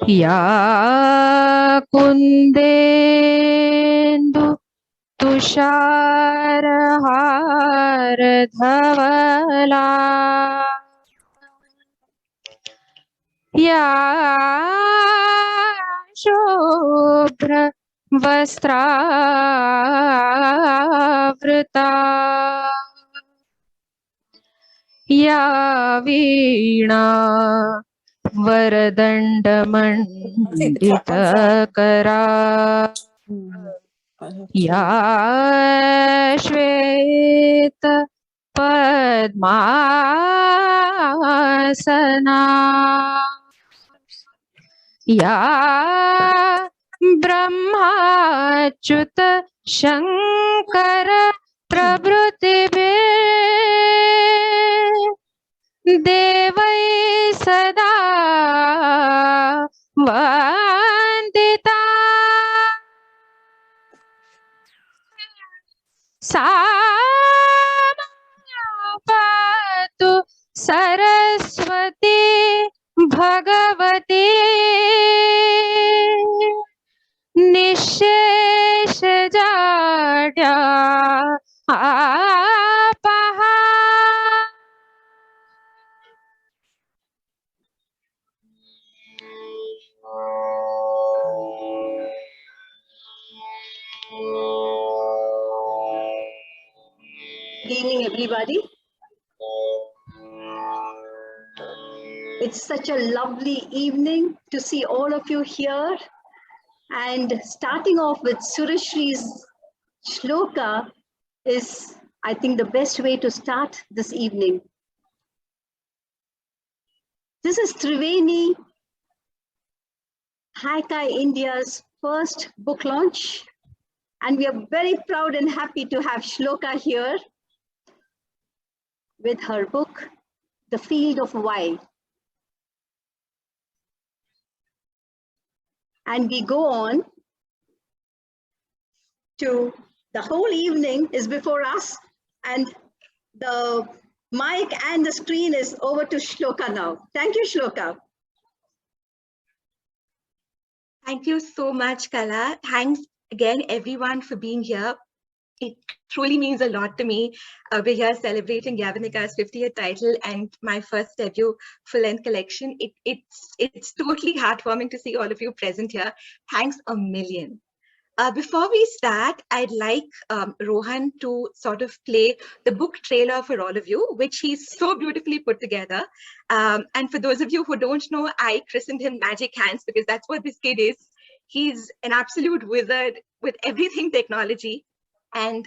या कुन्देन्दु तुषारहारधवला या शुभ्र वस्त्रावृता या वीणा वरदण्डमण्डितकरा या श्वेत पद्मासना या ब्रह्माच्युत शंकर प्रभृतिभिः देवै सदा वन्दिता सा पातु Saraswati Bhagwati निःशेषजाड्या आपहा Good evening, everybody. It's such a lovely evening to see all of you here. And starting off with Surashri's Shloka is, I think, the best way to start this evening. This is Triveni Haikai India's first book launch. And we are very proud and happy to have Shloka here with her book, The Field of Why. And we go on to the whole evening is before us, and the mic and the screen is over to Shloka now. Thank you, Shloka. Thank you so much, Kala. Thanks again, everyone, for being here. It truly means a lot to me. We're here celebrating Yavanika's 50th title and my first debut full-length collection. It's totally heartwarming to see all of you present here. Thanks a million. Before we start, I'd like Rohan to sort of play the book trailer for all of you, which he's so beautifully put together. And for those of you who don't know, I christened him Magic Hands because that's what this kid is. He's an absolute wizard with everything technology. And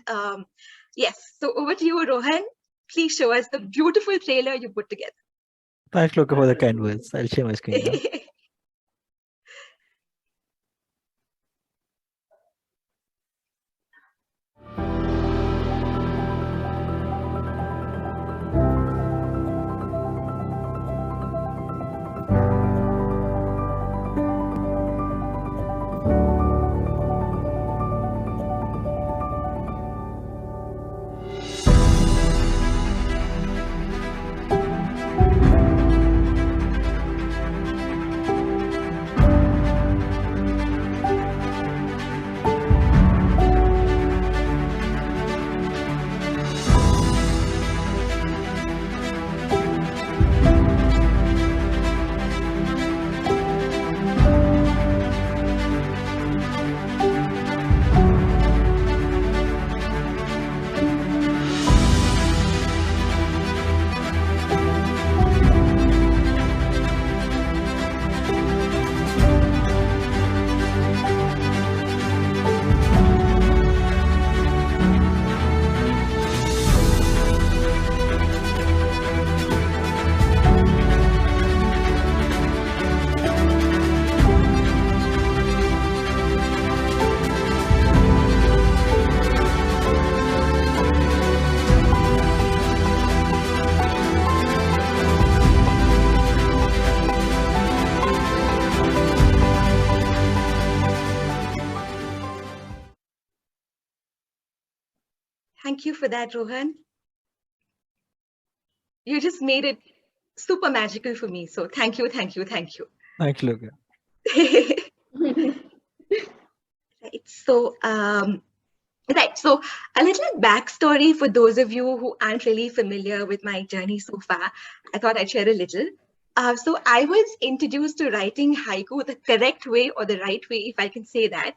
yes, so over to you, Rohan. Please show us the beautiful trailer you put together. Thanks, Shloka, for the kind words. I'll share my screen now. Thank you for that, Rohan. You just made it super magical for me. So thank you, thank you, thank you. Thanks, Shloka. Right. So, right. So, a little backstory for those of you who aren't really familiar with my journey so far. I thought I'd share a little. So, I was introduced to writing haiku the correct way, or the right way, if I can say that,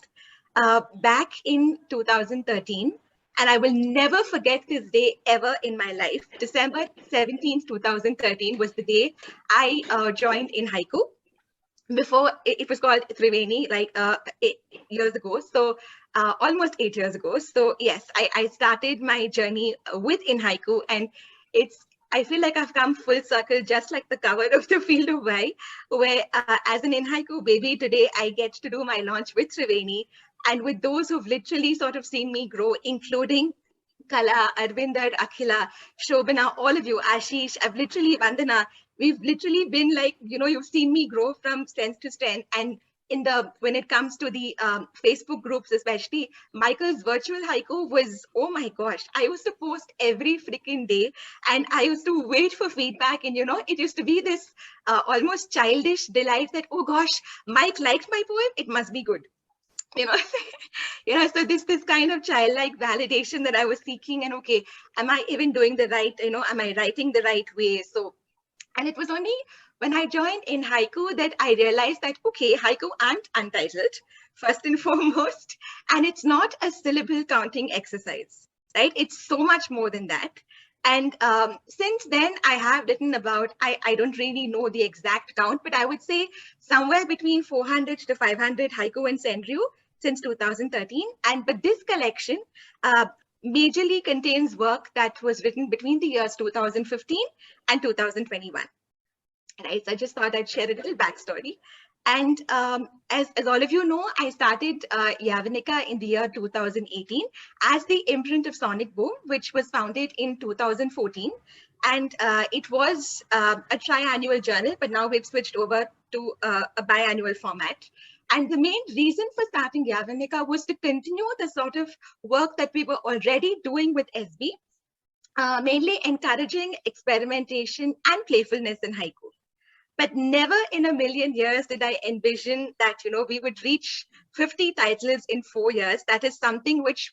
back in 2013. And I will never forget this day ever in my life. December 17th, 2013 was the day I joined in haiku. Before it was called Triveni, like 8 years ago. So almost 8 years ago. So yes, I started my journey with in haiku, and I feel like I've come full circle, just like the cover of the Field of Why, where as an in haiku baby today, I get to do my launch with Triveni, and with those who've literally sort of seen me grow, including Kala, Arvinder, Akhila, Shobhana, all of you, Ashish, I've literally, Vandana, we've literally been like, you've seen me grow from strength to strength. And when it comes to the Facebook groups, especially, Michael's virtual haiku was, oh my gosh, I used to post every freaking day, and I used to wait for feedback. And, it used to be this almost childish delight that, oh gosh, Mike liked my poem, it must be good. you know so this kind of childlike validation that I was seeking, and okay, am I even doing the right, am I writing the right way? So, and it was only when I joined in haiku that I realized that, okay, haiku aren't untitled, first and foremost, and it's not a syllable counting exercise, right? It's so much more than that. And since then, I have written about, I don't really know the exact count, but I would say somewhere between 400 to 500 haiku and senryu since 2013. But this collection majorly contains work that was written between the years 2015 and 2021. Right, so I just thought I'd share a little backstory. And as all of you know, I started Yavanika in the year 2018 as the imprint of Sonic Boom, which was founded in 2014. And it was a triannual journal, but now we've switched over to a biannual format. And the main reason for starting Yavanika was to continue the sort of work that we were already doing with SB, mainly encouraging experimentation and playfulness in haiku. But never in a million years did I envision that, we would reach 50 titles in 4 years. That is something which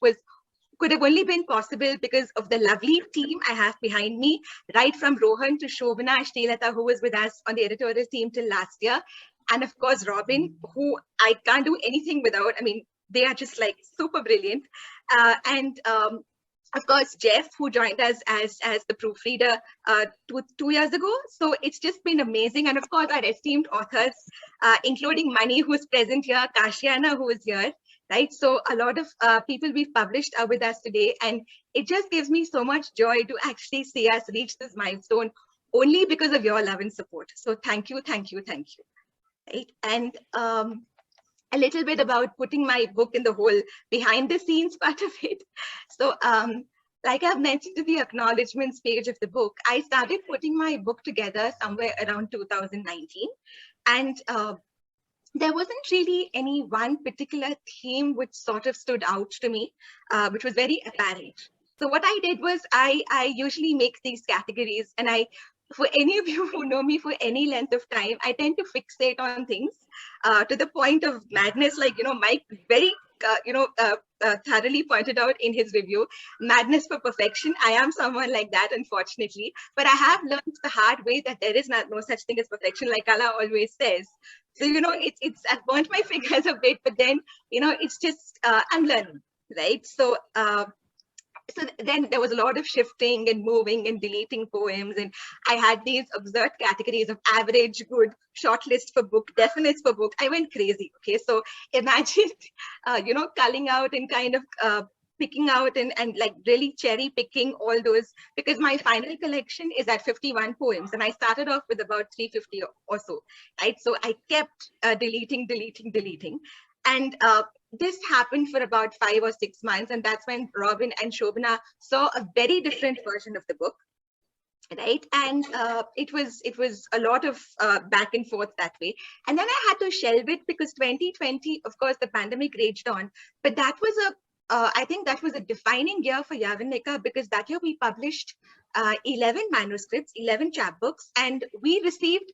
could have only been possible because of the lovely team I have behind me, right from Rohan to Shobhana, Srilata, who was with us on the editorial team till last year. And of course, Robin, who I can't do anything without. I mean, they are just like super brilliant. And of course, Jeff, who joined us as the proofreader 2 years ago. So it's just been amazing. And of course, our esteemed authors, including Mani, who's present here, Kashiana, who is here, right? So a lot of people we've published are with us today. And it just gives me so much joy to actually see us reach this milestone only because of your love and support. So thank you, thank you, thank you. Right? And a little bit about putting my book in the whole behind the scenes part of it. So like I've mentioned in the acknowledgements page of the book, I started putting my book together somewhere around 2019. And there wasn't really any one particular theme which sort of stood out to me, which was very apparent. So what I did was I usually make these categories, and for any of you who know me for any length of time, I tend to fixate on things to the point of madness, like, Mike very, thoroughly pointed out in his review, madness for perfection. I am someone like that, unfortunately, but I have learned the hard way that there is no such thing as perfection, like Allah always says. So, it's I've burnt my fingers a bit, but then, it's just, I'm learning, right? So then there was a lot of shifting and moving and deleting poems. And I had these absurd categories of average, good, shortlist for book, definites for book. I went crazy. Okay. So imagine, culling out and kind of picking out and like really cherry picking all those, because my final collection is at 51 poems. And I started off with about 350 or so, right? So I kept deleting. And this happened for about 5 or 6 months. And that's when Robin and Shobhana saw a very different version of the book, right? And it was a lot of back and forth that way. And then I had to shelve it because 2020, of course, the pandemic raged on. But that was I think that was a defining year for Yavanika, because that year we published 11 manuscripts, 11 chapbooks, and we received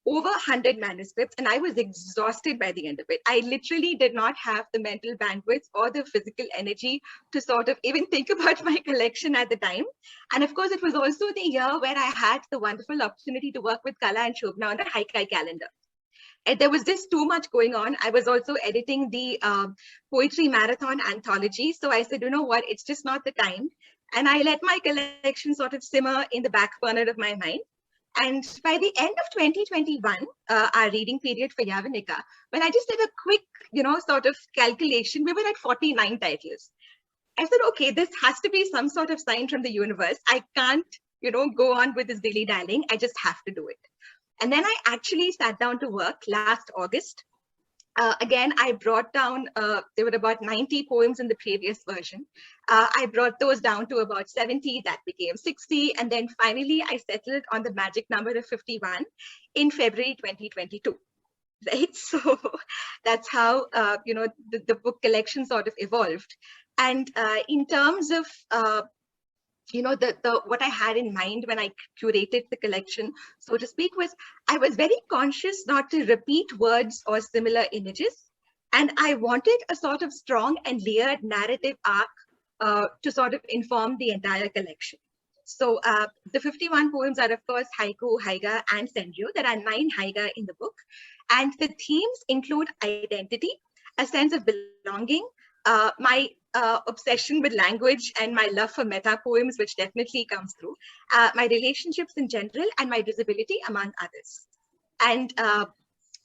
over 100 manuscripts, and I was exhausted by the end of it. I literally did not have the mental bandwidth or the physical energy to sort of even think about my collection at the time. And of course, it was also the year where I had the wonderful opportunity to work with Kala and Shobhana on the Haikai calendar. And there was just too much going on. I was also editing the Poetry Marathon anthology. So I said, you know what, it's just not the time. And I let my collection sort of simmer in the back burner of my mind. And by the end of 2021, our reading period for Yavanika, when I just did a quick, sort of calculation, we were at 49 titles. I said, okay, this has to be some sort of sign from the universe. I can't, go on with this dilly-dallying. I just have to do it. And then I actually sat down to work last August. Again, I brought down, there were about 90 poems in the previous version. I brought those down to about 70, that became 60. And then finally, I settled on the magic number of 51 in February 2022. Right? So that's how, the book collection sort of evolved. And in terms of, what I had in mind when I curated the collection, so to speak, was I was very conscious not to repeat words or similar images. And I wanted a sort of strong and layered narrative arc to sort of inform the entire collection. So the 51 poems are, of course, haiku, haiga, and senryu. There are 9 haiga in the book. And the themes include identity, a sense of belonging, my obsession with language and my love for meta poems, which definitely comes through, my relationships in general, and my visibility, among others. And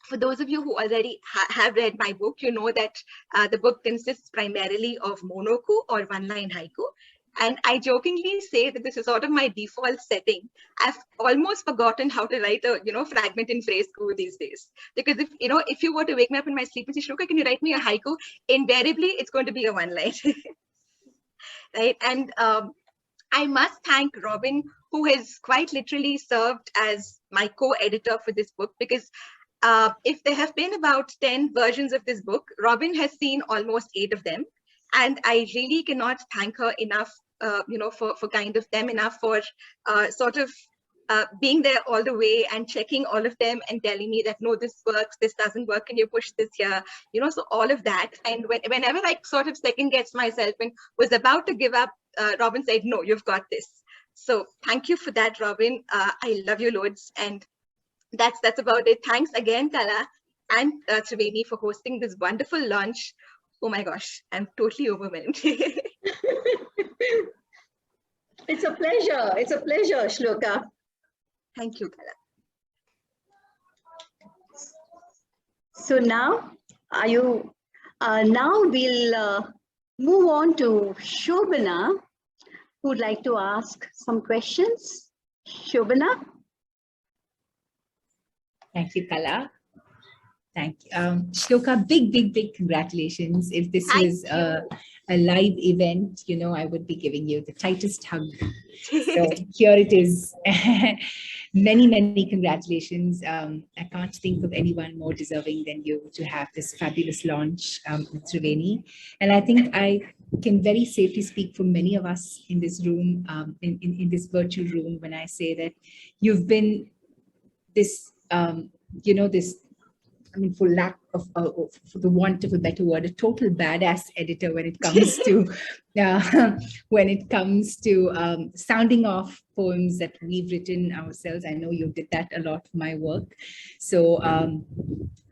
for those of you who already have read my book, you know that the book consists primarily of monoku or one-line haiku. And I jokingly say that this is sort of my default setting. I've almost forgotten how to write a, fragment in phrase these days. Because if you were to wake me up in my sleep and say, Shloka, can you write me a haiku? Invariably, it's going to be a one-line. Right? And I must thank Robin, who has quite literally served as my co-editor for this book, because if there have been about 10 versions of this book, Robin has seen almost 8 of them. And I really cannot thank her enough, for kind of them enough for sort of being there all the way and checking all of them and telling me that, no, this works, this doesn't work, and you push this here, so all of that. And whenever I sort of second guessed myself and was about to give up, Robin said, no, you've got this. So thank you for that, Robin. I love you loads. And that's about it. Thanks again, Kala and Triveni, for hosting this wonderful launch. Oh my gosh, I'm totally overwhelmed. It's a pleasure. It's a pleasure, Shloka. Thank you, Kala. So now, now we'll move on to Shobhana, who'd like to ask some questions. Shobhana? Thank you, Kala. Thank you. Shloka, big congratulations. If this was a live event, I would be giving you the tightest hug. So here it is. Many congratulations. I can't think of anyone more deserving than you to have this fabulous launch with Triveni. And I think I can very safely speak for many of us in this room, in this virtual room, when I say that you've been this, for lack of, for the want of a better word, a total badass editor when it comes to sounding off poems that we've written ourselves. I know you did that a lot for my work. So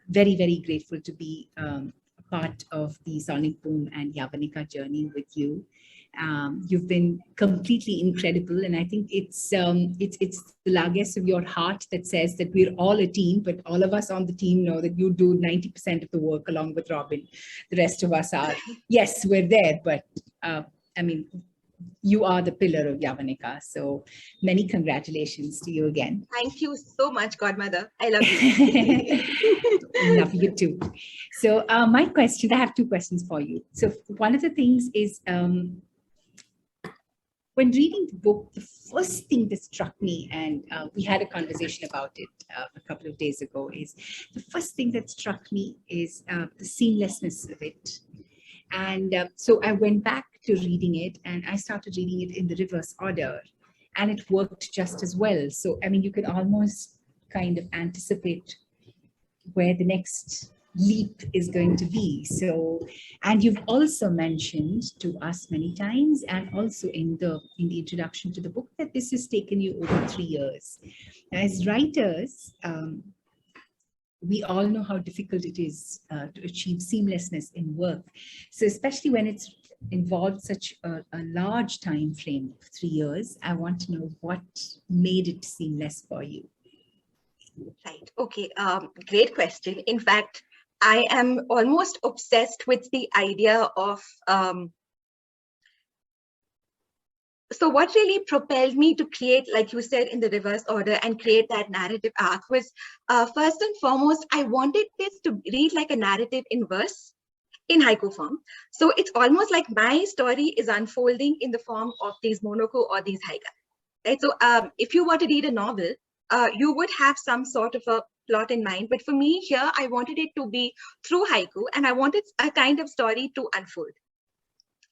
very grateful to be a part of the Sonic Boom and Yavanika journey with you. You've been completely incredible, and I think it's the largesse of your heart that says that we're all a team, but all of us on the team know that you do 90% of the work along with Robin. The rest of us are, yes, we're there, but you are the pillar of Yavanika. So many congratulations to you again. Thank you so much, Godmother. I love you. Love you too. So my question, I have 2 questions for you. So one of the things is, when reading the book, the first thing that struck me, and we had a conversation about it a couple of days ago, is the first thing that struck me is the seamlessness of it. And so I went back to reading it, and I started reading it in the reverse order, and it worked just as well. So, you can almost kind of anticipate where the next leap is going to be. So, and you've also mentioned to us many times, and also in the introduction to the book, that this has taken you over 3 years. As writers, we all know how difficult it is to achieve seamlessness in work. So especially when it's involved such a large time frame of 3 years, I want to know what made it seamless for you. Right. Okay. Great question. In fact, I am almost obsessed with the idea of so what really propelled me to create, like you said, in the reverse order and create that narrative arc was, first and foremost, I wanted this to read like a narrative in verse, in haiku form. So it's almost like my story is unfolding in the form of these monoko or these haiga. Right? So if you were to read a novel, you would have some sort of a plot in mind. But for me here, I wanted it to be through haiku, and I wanted a kind of story to unfold.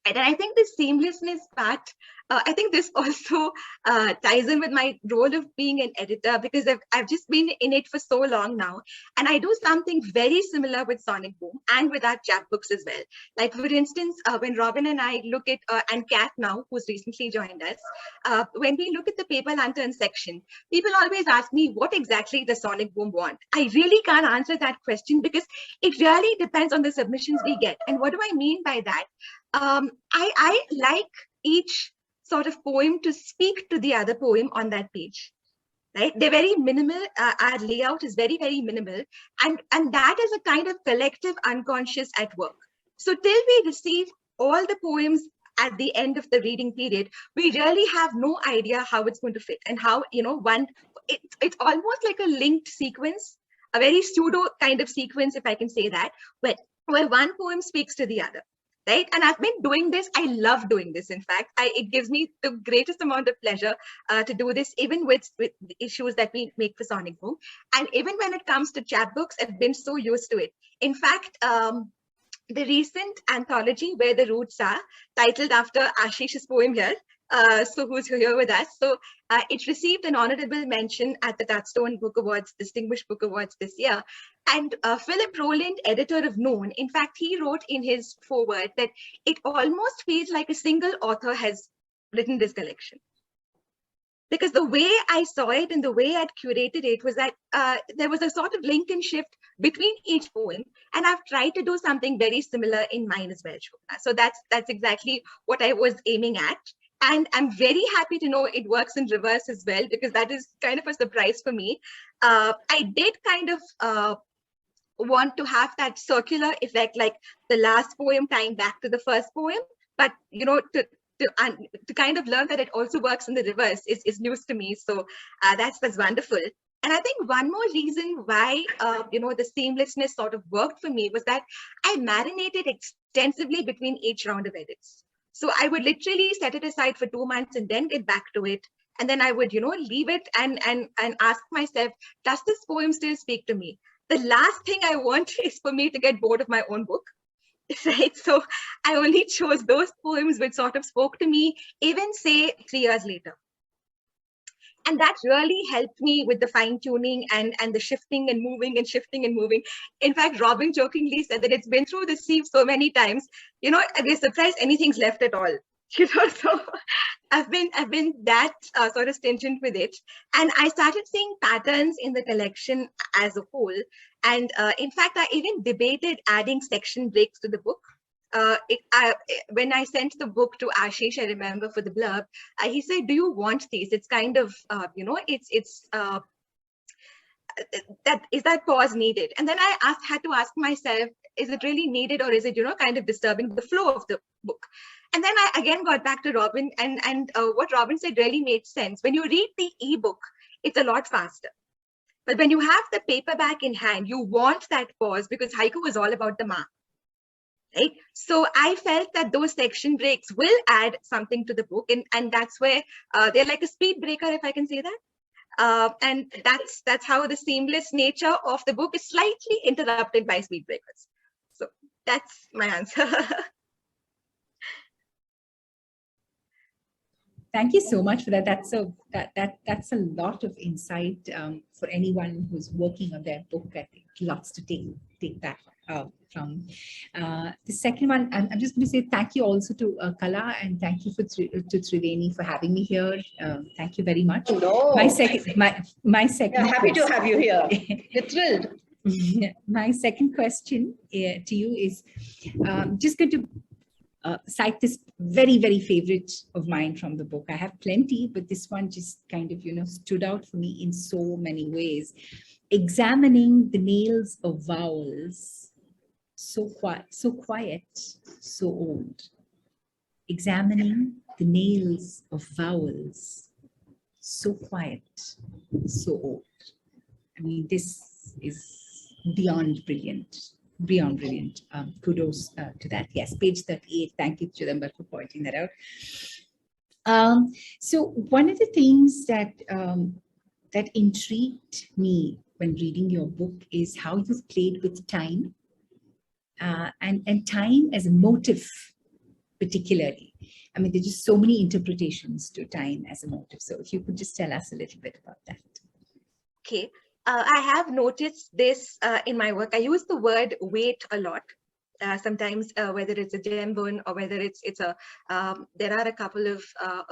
And I think the seamlessness part, I think this also ties in with my role of being an editor, because I've just been in it for so long now. And I do something very similar with Sonic Boom and with our chapbooks as well. Like, for instance, when Robin and I look at, and Kat now, who's recently joined us, when we look at the paper lantern section, people always ask me what exactly does Sonic Boom want? I really can't answer that question because it really depends on the submissions we get. And what do I mean by that? I like each sort of poem to speak to the other poem on that page, right? They're very minimal. Our layout is very, very minimal. And that is a kind of collective unconscious at work. So till we receive all the poems at the end of the reading period, we really have no idea how it's going to fit and how, it's almost like a linked sequence, a very pseudo kind of sequence, if I can say that, where one poem speaks to the other. Right. And I've been doing this. I love doing this. In fact, it gives me the greatest amount of pleasure to do this, even with the issues that we make for Sonic Boom. And even when it comes to chapbooks, I've been so used to it. In fact, the recent anthology, Where the Roots Are, titled after Ashish's poem here, so who's here with us. So it received an honorable mention at the Touchstone Book Awards, Distinguished Book Awards this year. And Philip Rowland, editor of Known, in fact, he wrote in his foreword that it almost feels like a single author has written this collection. Because the way I saw it and the way I'd curated it was that there was a sort of link and shift between each poem. And I've tried to do something very similar in mine as well, Shobhana. So that's exactly what I was aiming at. And I'm very happy to know it works in reverse as well, because that is kind of a surprise for me. I did kind of want to have that circular effect, like the last poem tying back to the first poem, but to kind of learn that it also works in the reverse is news to me. So that's wonderful. And I think one more reason why the seamlessness sort of worked for me was that I marinated extensively between each round of edits. So I would literally set it aside for 2 months and then get back to it. And then I would, leave it and ask myself, does this poem still speak to me? The last thing I want is for me to get bored of my own book, right? So I only chose those poems which sort of spoke to me, even say 3 years later. And that really helped me with the fine tuning and the shifting and moving and shifting and moving. In fact, Robin jokingly said that it's been through the sieve so many times, we're surprised anything's left at all. So I've been that sort of stringent with it. And I started seeing patterns in the collection as a whole. And in fact, I even debated adding section breaks to the book. When I sent the book to Ashish, I remember for the blurb, he said, do you want these? It's kind of, is that pause needed? And then I had to ask myself, is it really needed, or is it, kind of disturbing the flow of the book? And then I again got back to Robin, and what Robin said really made sense. When you read the ebook, it's a lot faster. But when you have the paperback in hand, you want that pause, because haiku is all about the mark. Right? So I felt that those section breaks will add something to the book, and that's where they're like a speed breaker, if I can say that. And that's how the seamless nature of the book is slightly interrupted by speed breakers. So that's my answer. Thank you so much for that. That's a lot of insight for anyone who's working on their book. I think lots to take back from. The second one, I'm just going to say thank you also to Kala, and thank you to Triveni for having me here. Thank you very much. No. My second We're happy to have you here. We're thrilled. My second question to you is just going to cite this very, very favorite of mine from the book. I have plenty, but this one just kind of, stood out for me in so many ways. Examining the nails of vowels, so quiet, so old. Examining the nails of vowels, so quiet, so old. I mean, this is beyond brilliant. Kudos to that. Yes, page 38. Thank you, Chidambar, for pointing that out. So one of the things that that intrigued me when reading your book is how you've played with time and time as a motive, particularly. I mean, there's just so many interpretations to time as a motive. So if you could just tell us a little bit about that. Okay. I have noticed this in my work. I use the word wait a lot. Sometimes, whether it's a gem bone or whether it's a, there are a couple of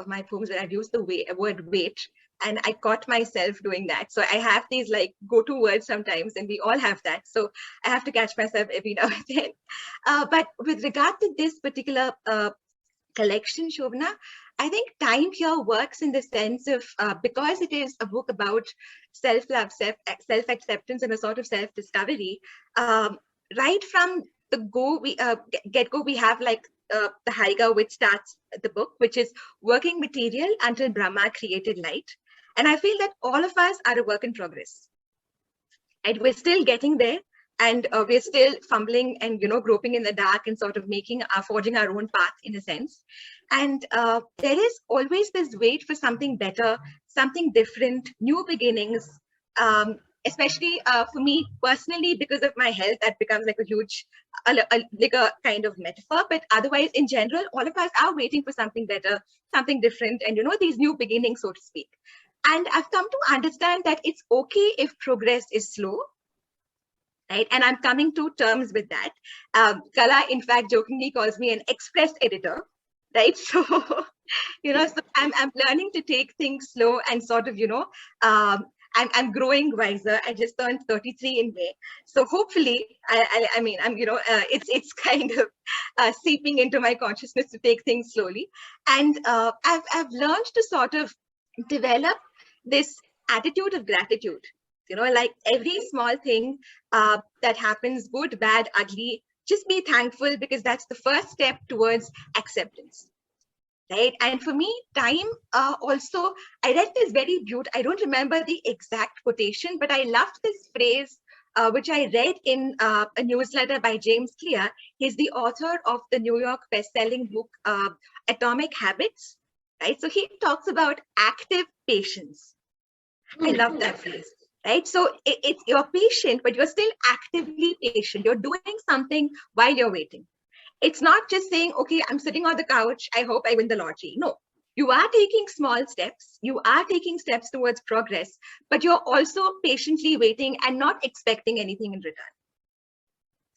my poems where I've used the word wait, and I caught myself doing that. So I have these like go-to words sometimes, and we all have that. So I have to catch myself every now and then. But with regard to this particular collection, Shobhana, I think time here works in the sense of, because it is a book about self-love, self-acceptance, and a sort of self-discovery, right from the get-go, we have like the haiga, which starts the book, which is working material until Brahma created light. And I feel that all of us are a work in progress. And we're still getting there. And we're still fumbling and, groping in the dark and sort of forging our own path in a sense. And there is always this wait for something better, something different, new beginnings, especially for me personally, because of my health, that becomes like a huge, like a kind of metaphor. But otherwise, in general, all of us are waiting for something better, something different, and, these new beginnings, so to speak. And I've come to understand that it's okay if progress is slow. Right? And I'm coming to terms with that. Kala, in fact, jokingly calls me an express editor, right? So, so I'm learning to take things slow and sort of, I'm growing wiser. I just turned 33 in May. So hopefully, I mean, it's kind of seeping into my consciousness to take things slowly. And I've learned to sort of develop this attitude of gratitude. Like every small thing that happens, good, bad, ugly, just be thankful, because that's the first step towards acceptance, right? And for me, time also, I read this very beautiful, I don't remember the exact quotation, but I loved this phrase, which I read in a newsletter by James Clear. He's the author of the New York best-selling book, Atomic Habits, right? So he talks about active patience. I love that phrase. Right? So you're patient, but you're still actively patient. You're doing something while you're waiting. It's not just saying, okay, I'm sitting on the couch, I hope I win the lottery. No, you are taking small steps. You are taking steps towards progress, but you're also patiently waiting and not expecting anything in return.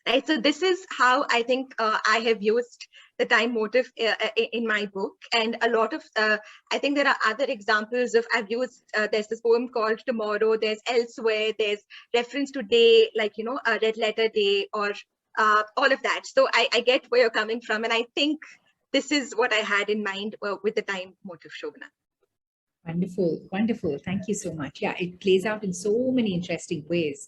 Right? So this is how I think I have used the time motive in my book. And a lot of, I think there are other examples of, I've used, there's this poem called Tomorrow, there's Elsewhere, there's reference to day, like, a red letter day, or all of that. So I get where you're coming from. And I think this is what I had in mind with the time motive, Shobhana. Wonderful, wonderful. Thank you so much. Yeah, it plays out in so many interesting ways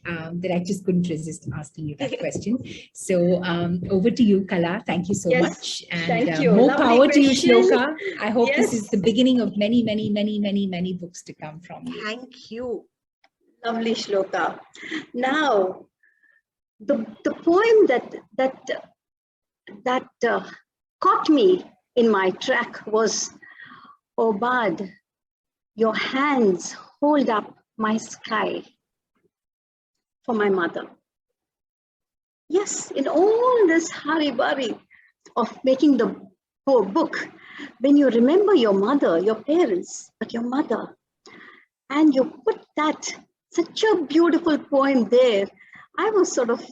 that I just couldn't resist asking you that question. So over to you, Kala. Thank you so much. And thank you. More Lovely power question. to you, Shloka. I hope Yes. this is the beginning of many, many, many, many, many books to come from you. Thank you. Lovely, Shloka. Now, the poem that caught me in my track was, "Oh Bud, your hands hold up my sky for my mother." Yes, in all this hurry-burry of making the book, when you remember your mother, your parents, but your mother, and you put that, such a beautiful poem there. I was sort of,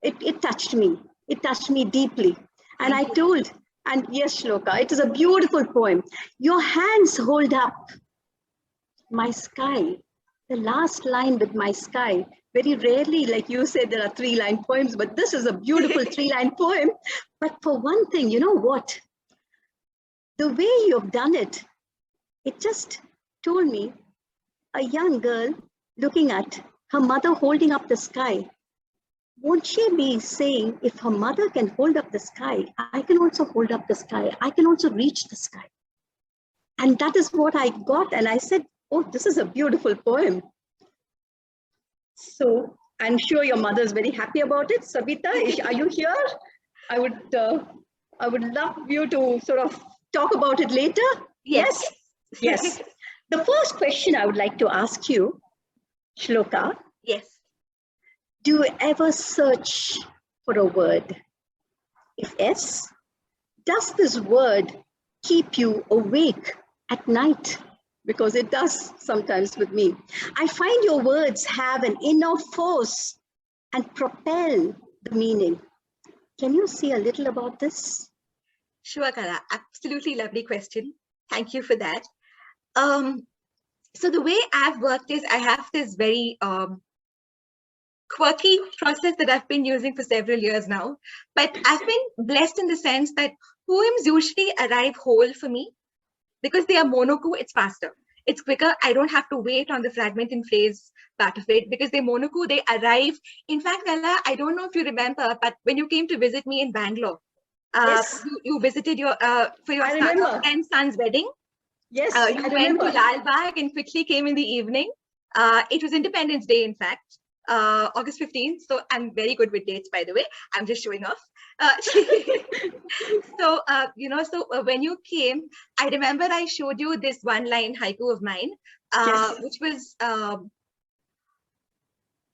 it touched me. It touched me deeply. And I told, and yes, Shloka, it is a beautiful poem. Your hands hold up my sky, the last line with my sky. Very rarely, like you said, there are 3-line poems, but this is a beautiful 3-line poem. But for one thing, you know what? The way you've done it, it just told me a young girl looking at her mother holding up the sky. Won't she be saying, if her mother can hold up the sky, I can also hold up the sky. I can also reach the sky. And that is what I got. And I said, oh, this is a beautiful poem. So I'm sure your mother is very happy about it. Savita, are you here? I would love you to sort of talk about it later. Yes. Yes. The first question I would like to ask you, Shloka. Yes. Do you ever search for a word? If yes, does this word keep you awake at night? Because it does sometimes with me. I find your words have an inner force and propel the meaning. Can you say a little about this? Sure, Kala. Absolutely lovely question. Thank you for that. So the way I've worked is I have this very quirky process that I've been using for several years now. But I've been blessed in the sense that poems usually arrive whole for me. Because they are monoku, it's faster. It's quicker. I don't have to wait on the fragment and phrase part of it because they're monoku, they arrive. In fact, Kala, I don't know if you remember, but when you came to visit me in Bangalore, Yes. you visited your for your friend's son's wedding. Yes, you went to Lal Bagh and quickly came in the evening. It was Independence Day, in fact, August 15th. So I'm very good with dates, by the way. I'm just showing off. So, when you came, I remember I showed you this one-line haiku of mine, which was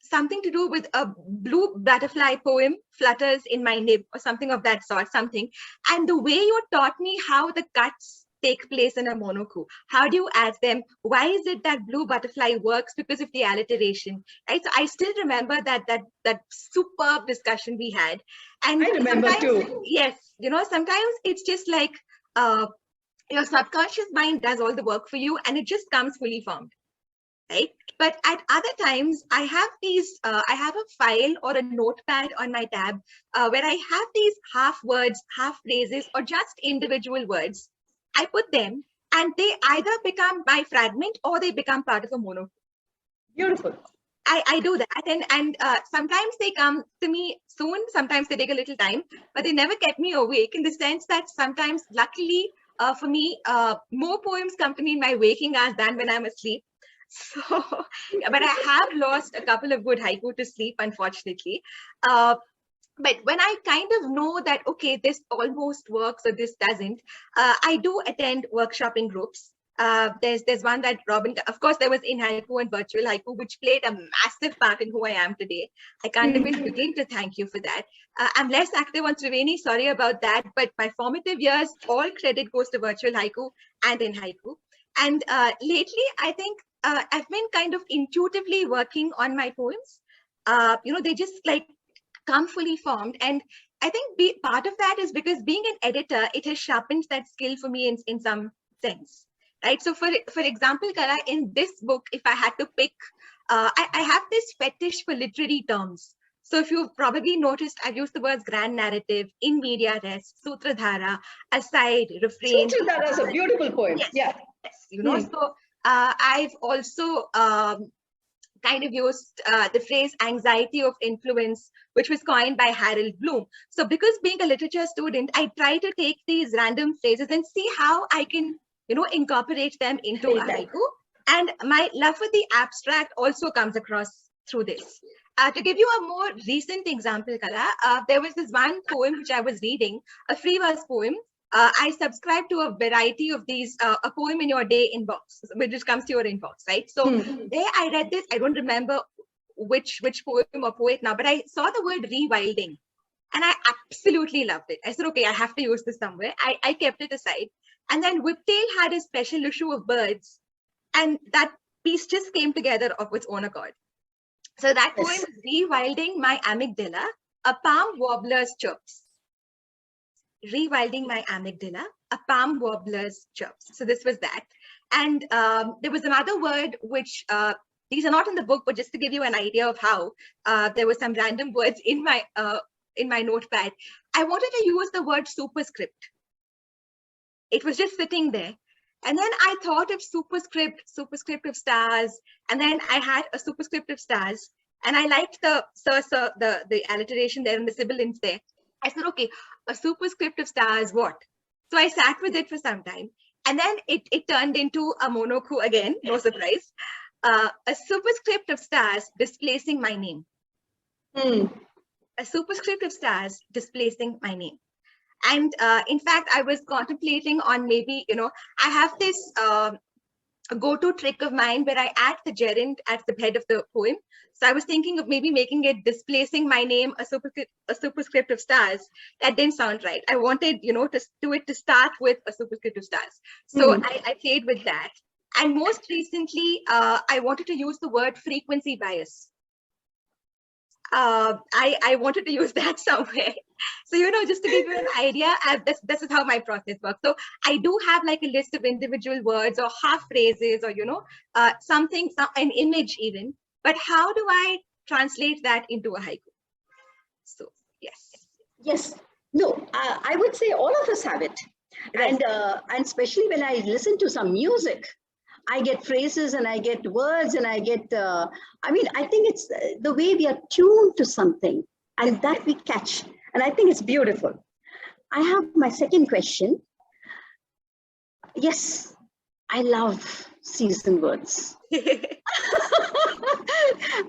something to do with a blue butterfly poem flutters in my nib or something of that sort, something. And the way you taught me how the cuts take place in a monoku, how do you add them? Why is it that blue butterfly works? Because of the alliteration, right? So I still remember that superb discussion we had. And I remember too. Yes, sometimes it's just like your subconscious mind does all the work for you and it just comes fully formed. Right. But at other times, I have these, I have a file or a notepad on my tab where I have these half words, half phrases, or just individual words. I put them and they either become my fragment or they become part of a mono. Beautiful. I do that. And sometimes they come to me soon, sometimes they take a little time, but they never kept me awake in the sense that sometimes, luckily for me, more poems come to me in my waking hours than when I'm asleep. So, but I have lost a couple of good haiku to sleep, unfortunately. But when I kind of know that, okay, this almost works or this doesn't, I do attend workshopping groups. There's one that Robin, of course, there was in haiku and virtual haiku, which played a massive part in who I am today. I can't even begin to thank you for that. I'm less active on Triveni, sorry about that, but my formative years, all credit goes to virtual haiku and in haiku. And lately, I think I've been kind of intuitively working on my poems. They just like come fully formed. And I think part of that is because being an editor, it has sharpened that skill for me in some sense. Right. So for example, Kala, in this book, if I had to pick, I have this fetish for literary terms. So if you've probably noticed, I've used the words grand narrative, in media res, sutradhara, aside, refrain. Sutradhara is a beautiful poem. Yes, yes. So I've also kind of used the phrase anxiety of influence, which was coined by Harold Bloom. So because being a literature student, I try to take these random phrases and see how I can, incorporate them into a haiku. And my love for the abstract also comes across through this. To give you a more recent example, Kala, there was this one poem which I was reading, a free verse poem. I subscribe to a variety of these, a poem in your day inbox, which comes to your inbox, right? So there I read this, I don't remember which poem or poet now, but I saw the word rewilding. And I absolutely loved it. I said, okay, I have to use this somewhere. I kept it aside. And then Whiptail had a special issue of birds. And that piece just came together of its own accord. So that poem is Rewilding My Amygdala, a palm warbler's chirps. Rewilding my amygdala, a palm warbler's chirps. So this was that. And there was another word which, these are not in the book, but just to give you an idea of how, there were some random words in my notepad. I wanted to use the word superscript. It was just sitting there. And then I thought of superscript of stars. And then I had a superscript of stars. And I liked the alliteration there and the sibilance there. I said, okay, a superscript of stars, what? So I sat with it for some time. And then it turned into a monoku again, no surprise. A superscript of stars displacing my name. A superscript of stars displacing my name. And in fact, I was contemplating on maybe, I have this a go-to trick of mine where I add the gerund at the head of the poem. So I was thinking of maybe making it displacing my name, a superscript of stars. That didn't sound right. I wanted, to start with a superscript of stars. So I played with that. And most recently, I wanted to use the word frequency bias. I wanted to use that somewhere. So, just to give you an idea, this is how my process works. So I do have like a list of individual words or half phrases or, an image even. But how do I translate that into a haiku? So, yes. Yes. No, I would say all of us have it. Right. And especially when I listen to some music, I get phrases and I get words and I get, I think it's the way we are tuned to something and that we catch. And I think it's beautiful. I have my second question. Yes, I love season words.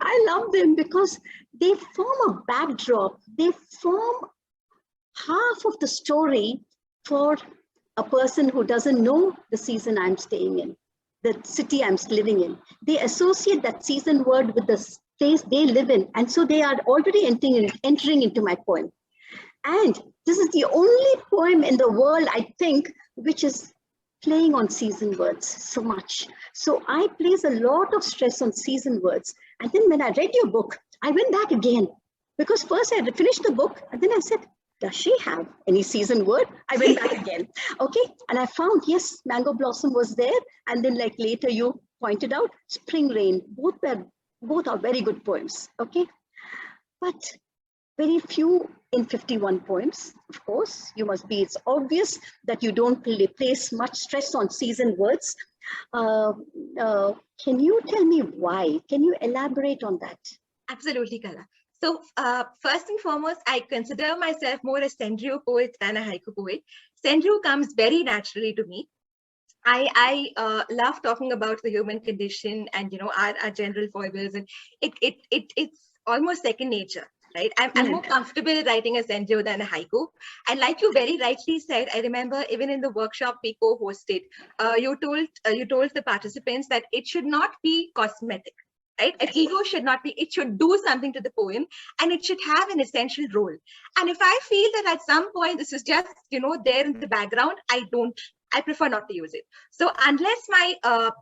I love them because they form a backdrop. They form half of the story for a person who doesn't know the season I'm staying in, the city I'm living in. They associate that season word with the place they live in. And so they are already entering into my poem. And this is the only poem in the world, I think, which is playing on season words so much. So I place a lot of stress on season words. And then when I read your book, I went back again. Because first I had finished the book, and then I said, does she have any season word? I went back again. Okay. And I found, yes, Mango Blossom was there. And then like later you pointed out, Spring Rain, both are very good poems. Okay. But very few in 51 poems, of course, it's obvious that you don't place much stress on season words. Can you tell me why? Can you elaborate on that? Absolutely, Kala. So first and foremost, I consider myself more a senryu poet than a haiku poet. Senryu comes very naturally to me. I love talking about the human condition and our general foibles, and it's almost second nature, right? I'm more comfortable writing a senryu than a haiku. And like you very rightly said, I remember even in the workshop we co-hosted, you told the participants that it should not be cosmetic. Right? An ego should not be, it should do something to the poem and it should have an essential role. And if I feel that at some point this is just, there in the background, I prefer not to use it. So unless my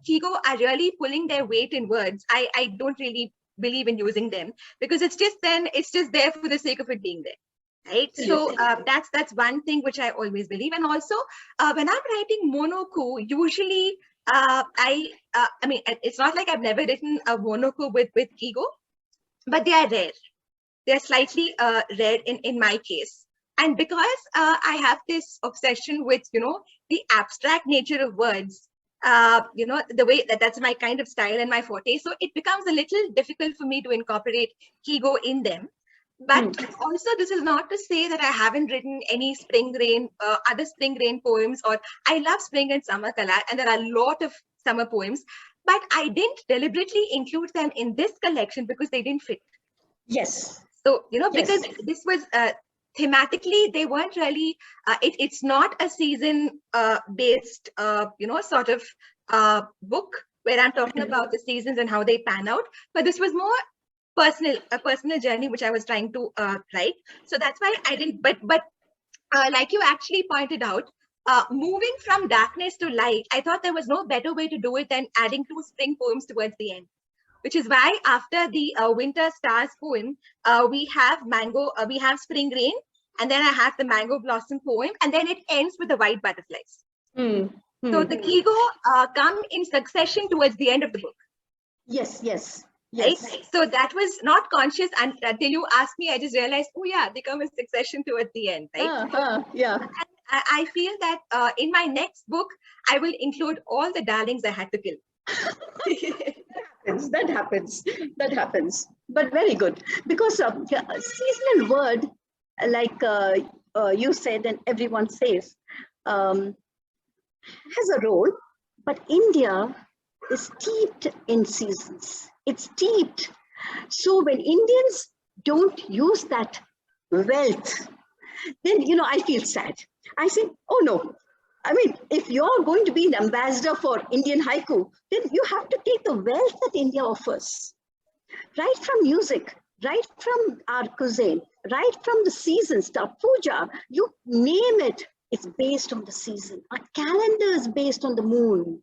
ego are really pulling their weight in words, I don't really believe in using them because it's just there for the sake of it being there. Right. So that's one thing which I always believe. And also when I'm writing monoku, usually it's not like I've never written a monoku with ego, but they are rare. They're slightly rare in my case. And because I have this obsession with, the abstract nature of words, the way that's my kind of style and my forte. So it becomes a little difficult for me to incorporate ego in them. But also, this is not to say that I haven't written any spring rain, other spring rain poems, or I love spring and summer Kala, and there are a lot of summer poems, but I didn't deliberately include them in this collection because they didn't fit. Yes. So, because this was thematically, they weren't really, it's not a season based, sort of book where I'm talking about the seasons and how they pan out, but this was more a personal journey which I was trying to write. So that's why I didn't. But like you actually pointed out, moving from darkness to light, I thought there was no better way to do it than adding 2 spring poems towards the end. Which is why after the Winter Stars poem, we have we have Spring Rain, and then I have the Mango Blossom poem, and then it ends with the White Butterflies. So the ego come in succession towards the end of the book. Yes. Right? So that was not conscious until you asked me. I just realized, oh yeah, they come in succession towards the end, right? Yeah. And I feel that in my next book, I will include all the darlings I had to kill. That happens. But very good, because seasonal word, like you said and everyone says, has a role, but India is steeped in seasons. It's steeped. So when Indians don't use that wealth, then, I feel sad. I say, oh no. I mean, if you're going to be an ambassador for Indian haiku, then you have to take the wealth that India offers. Right from music, right from our cuisine, right from the seasons, the puja, you name it, it's based on the season. Our calendar is based on the moon.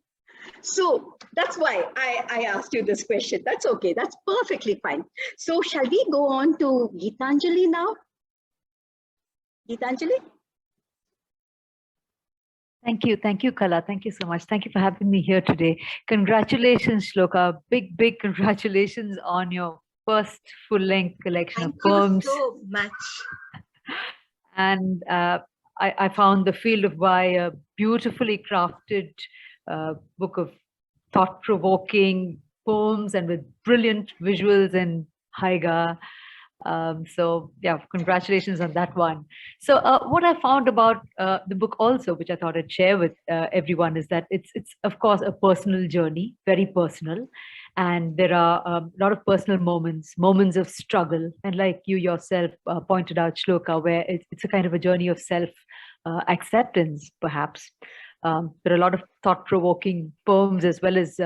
So that's why I asked you this question. That's okay. That's perfectly fine. So shall we go on to Geethanjali now? Geethanjali? Thank you, Kala. Thank you so much. Thank you for having me here today. Congratulations, Shloka. Big congratulations on your first full-length collection of poems. Thank you so much. And I found The Field of Why a beautifully crafted book of thought-provoking poems and with brilliant visuals and haiga. So yeah, congratulations on that one. So what I found about the book also, which I thought I'd share with everyone, is that it's of course a personal journey, very personal, and there are a lot of personal moments of struggle, and like you yourself pointed out, Shloka, where it's a kind of a journey of self acceptance, perhaps. There are a lot of thought-provoking poems as well as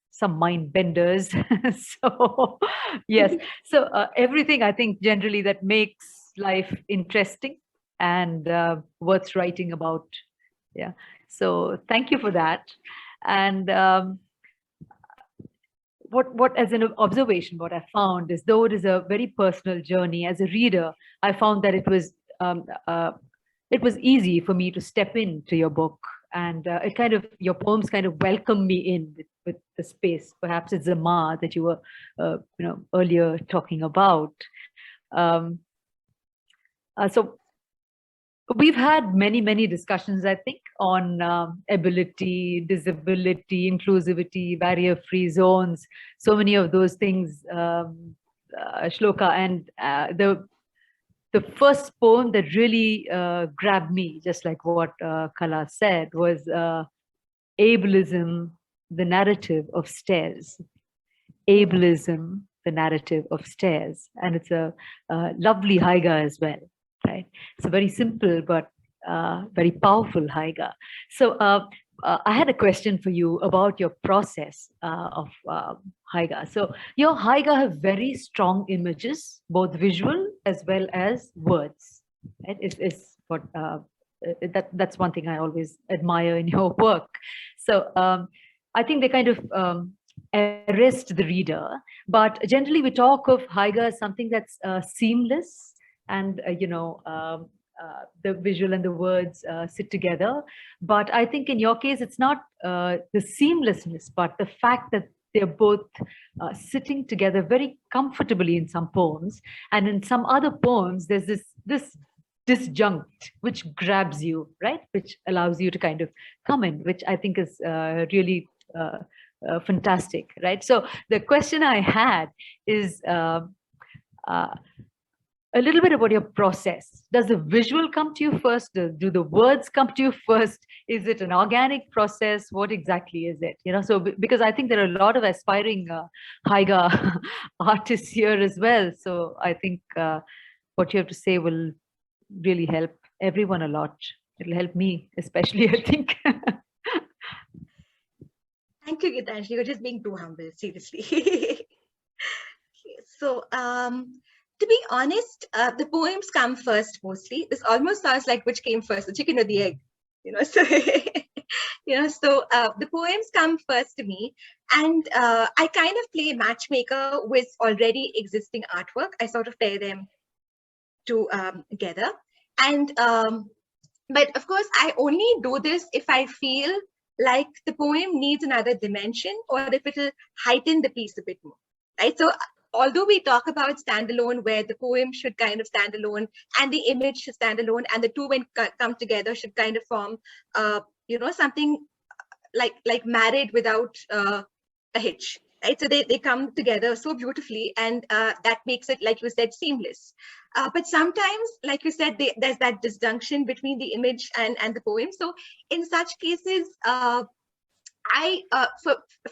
some mind benders. So yes, so everything I think generally that makes life interesting and worth writing about. Yeah, so thank you for that. And what as an observation, what I found is, though it is a very personal journey, as a reader, I found that it was easy for me to step into your book, and your poems kind of welcome me in with the space. Perhaps it's the Ma that you were earlier talking about. So we've had many discussions, I think, on ability, disability, inclusivity, barrier-free zones, so many of those things, Shloka. And the first poem that really grabbed me, just like what Kala said, was Ableism, the Narrative of Stairs. Ableism, the Narrative of Stairs. And it's a lovely haiga as well, right? It's a very simple but very powerful haiga. So I had a question for you about your process of haiga. So your haiga have very strong images, both visual as well as words. Right? It's what that's one thing I always admire in your work. So I think they kind of arrest the reader, but generally we talk of haiga as something that's seamless, and the visual and the words sit together. But I think in your case, it's not the seamlessness, but the fact that they're both sitting together very comfortably in some poems, and in some other poems, there's this disjunct which grabs you, right? Which allows you to kind of come in, which I think is really fantastic, right? So the question I had is a little bit about your process. Does the visual come to you first? Do the words come to you first? Is it an organic process? What exactly is it? So because I think there are a lot of aspiring haiga artists here as well. So I think what you have to say will really help everyone a lot. It'll help me, especially, I think. Thank you, Geethanjali. You're just being too humble, seriously. So, to be honest, the poems come first mostly. This almost sounds like which came first, the chicken or the egg, So, the poems come first to me, and I kind of play matchmaker with already existing artwork. I sort of pair them together, and but of course, I only do this if I feel like the poem needs another dimension, or if it'll heighten the piece a bit more, right? So although we talk about standalone, where the poem should kind of stand alone and the image should stand alone, and the two when come together should kind of form, something like married without a hitch, right? So they come together so beautifully, and that makes it, like you said, seamless. But sometimes, like you said, there's that disjunction between the image and the poem. So in such cases, for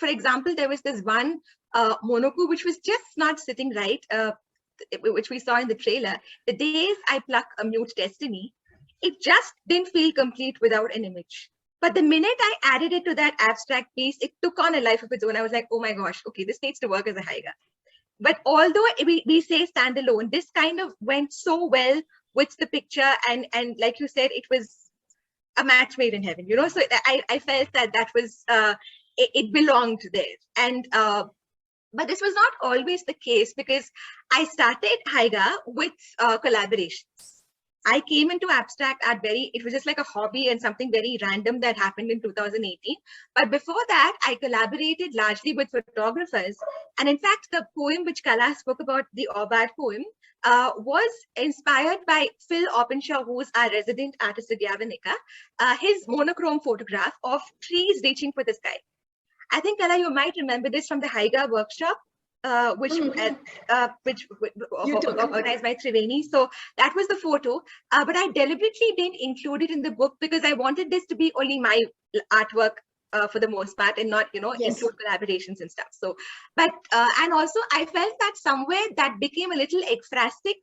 example, there was this one monoku which was just not sitting right, which we saw in the trailer. The days I pluck a mute destiny, it just didn't feel complete without an image. But the minute I added it to that abstract piece, it took on a life of its own. I was like, oh my gosh, okay, this needs to work as a haiga. But although we say standalone, this kind of went so well with the picture, and like you said, it was a match made in heaven, So I felt that was it belonged there, and but this was not always the case, because I started haiga with collaborations. I came into abstract art it was just like a hobby and something very random that happened in 2018. But before that, I collaborated largely with photographers. And in fact, the poem which Kala spoke about, the Orbad poem, was inspired by Phil Openshaw, who's our resident artist at Yavanika, his monochrome photograph of trees reaching for the sky. I think, Kala, you might remember this from the haiga workshop, which organized by Triveni. So that was the photo, but I deliberately didn't include it in the book because I wanted this to be only my artwork for the most part, and not, include collaborations and stuff. So, but, and also I felt that somewhere that became a little ekphrastic.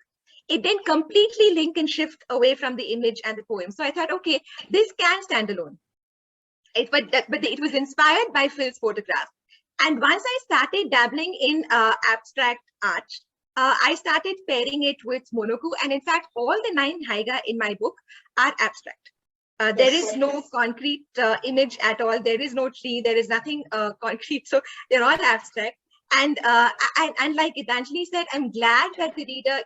It didn't completely link and shift away from the image and the poem. So I thought, okay, this can stand alone. But it was inspired by Phil's photograph. And once I started dabbling in abstract art, I started pairing it with monoku. And in fact, all the 9 haiga in my book are abstract. There is no concrete image at all. There is no tree. There is nothing concrete. So they're all abstract. And like Geethanjali said, I'm glad that the reader,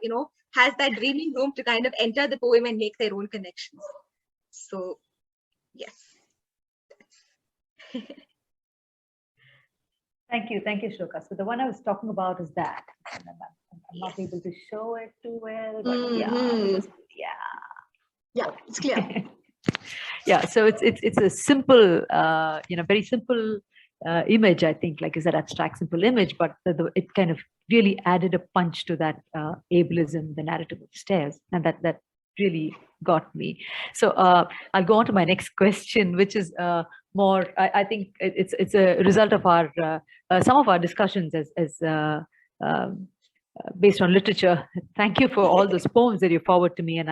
has that dreaming room to kind of enter the poem and make their own connections. So, yes. Thank you, Shloka. So the one I was talking about is that. I'm not able to show it too well, but yeah, it's clear. Yeah, so it's a simple, very simple image. I think, like, is that abstract, simple image, but it kind of really added a punch to that ableism, the narrative of stairs, and that really got me. So I'll go on to my next question, which is more. I think it's a result of our some of our discussions as based on literature. Thank you for all those poems that you forward to me, and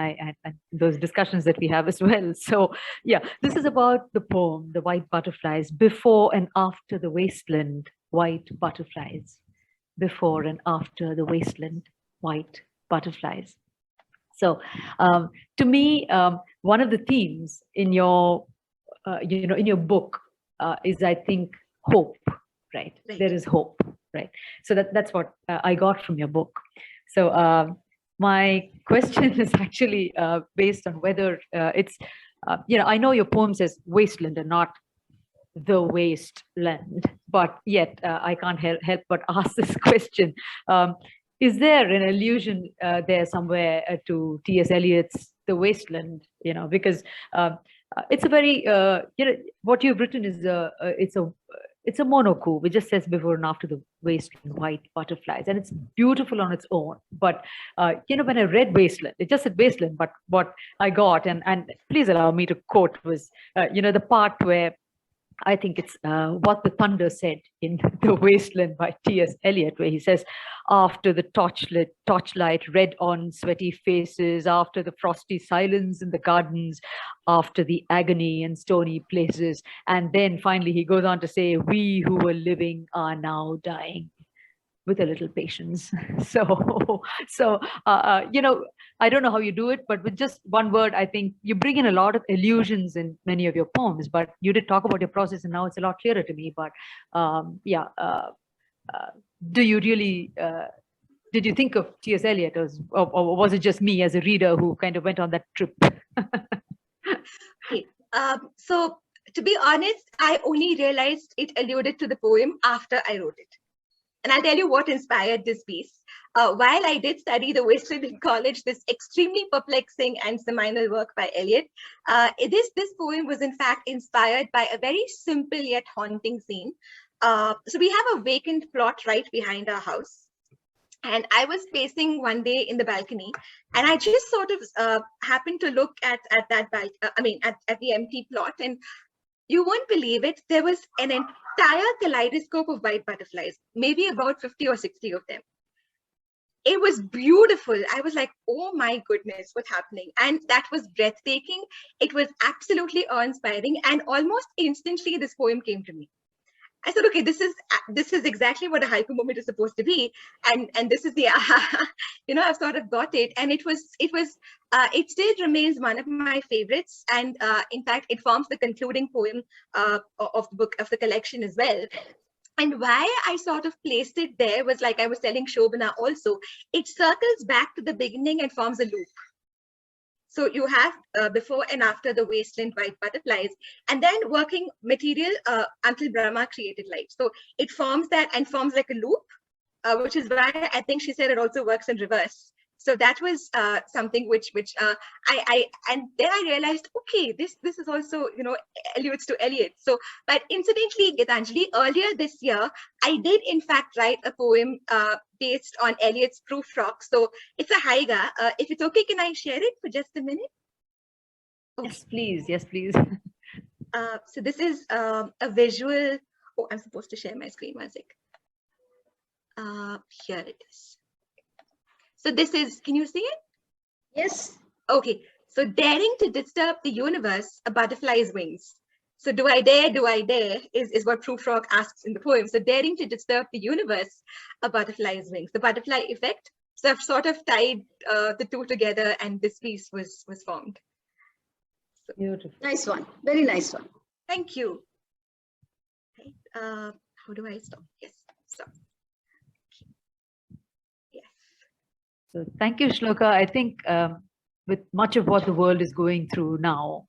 those discussions that we have as well. So yeah, this is about the poem, The White Butterflies, before and after the wasteland, white butterflies. Before and after the wasteland, white butterflies. So to me, one of the themes in your, in your book is, I think, hope, right? There is hope, right? So that's what I got from your book. So my question is actually based on whether it's, I know your poem says wasteland and not the wasteland, but yet I can't help but ask this question. Is there an allusion there somewhere to T.S. Eliot's The Wasteland? Because it's a very, what you've written is it's a monoku, which just says before and after the wasteland, white butterflies, and it's beautiful on its own. But when I read wasteland, it just said wasteland. But what I got, and please allow me to quote, was the part where I think it's What the Thunder Said in The Wasteland by T.S. Eliot, where he says, after the torchlight red on sweaty faces, after the frosty silence in the gardens, after the agony in stony places. And then finally he goes on to say, we who were living are now dying. with a little patience. So, I don't know how you do it, but with just one word, I think you bring in a lot of allusions in many of your poems. But you did talk about your process, and now it's a lot clearer to me. But do you really? Did you think of T.S. Eliot, or was it just me as a reader who kind of went on that trip? Okay. So to be honest, I only realized it alluded to the poem after I wrote it. And I'll tell you what inspired this piece. While I did study The Wasteland in college, this extremely perplexing and seminal work by Eliot, this poem was in fact inspired by a very simple yet haunting scene. So we have a vacant plot right behind our house. And I was pacing one day in the balcony, and I just sort of happened to look at that at the empty plot, and you won't believe it, there was an entire kaleidoscope of white butterflies, maybe about 50 or 60 of them. It was beautiful. I was like, oh my goodness, what's happening? And that was breathtaking. It was absolutely awe-inspiring, and almost instantly this poem came to me. I said, okay, this is exactly what a haiku moment is supposed to be, and this is the I've sort of got it, and it still remains one of my favorites, and in fact, it forms the concluding poem of the book, of the collection as well. And why I sort of placed it there was, like I was telling Shobhana also, it circles back to the beginning and forms a loop. So you have before and after the wasteland white butterflies, and then working material until Brahma created light. So it forms that and forms like a loop, which is why I think she said it also works in reverse. So that was something which I and then I realized, okay, this is also, alludes to Eliot. So, but incidentally, Geethanjali, earlier this year, I did in fact write a poem based on Eliot's Proof Rock. So it's a haiga. If it's okay, can I share it for just a minute? Okay. Yes, please. Yes, please. So this is a visual. Oh, I'm supposed to share my screen. One sec. Here it is. So this is, can you see it? Yes. Okay. So daring to disturb the universe, a butterfly's wings. So do I dare is what Proof Rock asks in the poem. So daring to disturb the universe, a butterfly's wings, the butterfly effect. So I've sort of tied the two together, and this piece was formed. So, beautiful. Nice one. Very nice one. Thank you. Okay. How do I stop? Yes, stop. So thank you, Shloka. I think with much of what the world is going through now,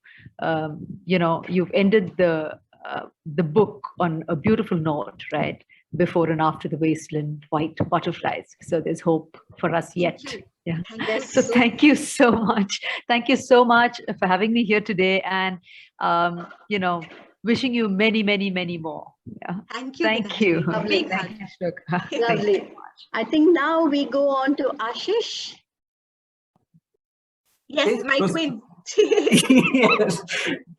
you've ended the book on a beautiful note, right? Before and after the wasteland, white butterflies. So there's hope for us yet. Yeah. So thank you so much. Thank you so much for having me here today, and wishing you many, many, many more. Yeah. Thank you. Thank you. Lovely. Thank you, Shloka. Lovely. I think now we go on to Ashish. Yes, my twin. Yes.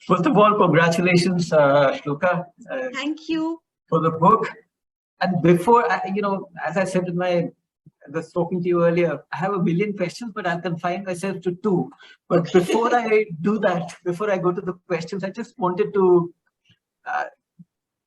First of all, congratulations, Shloka. Thank you. For the book. And before, as I said in I was talking to you earlier, I have a million questions, but I'll confine myself to two. But before I do that, before I go to the questions, I just wanted to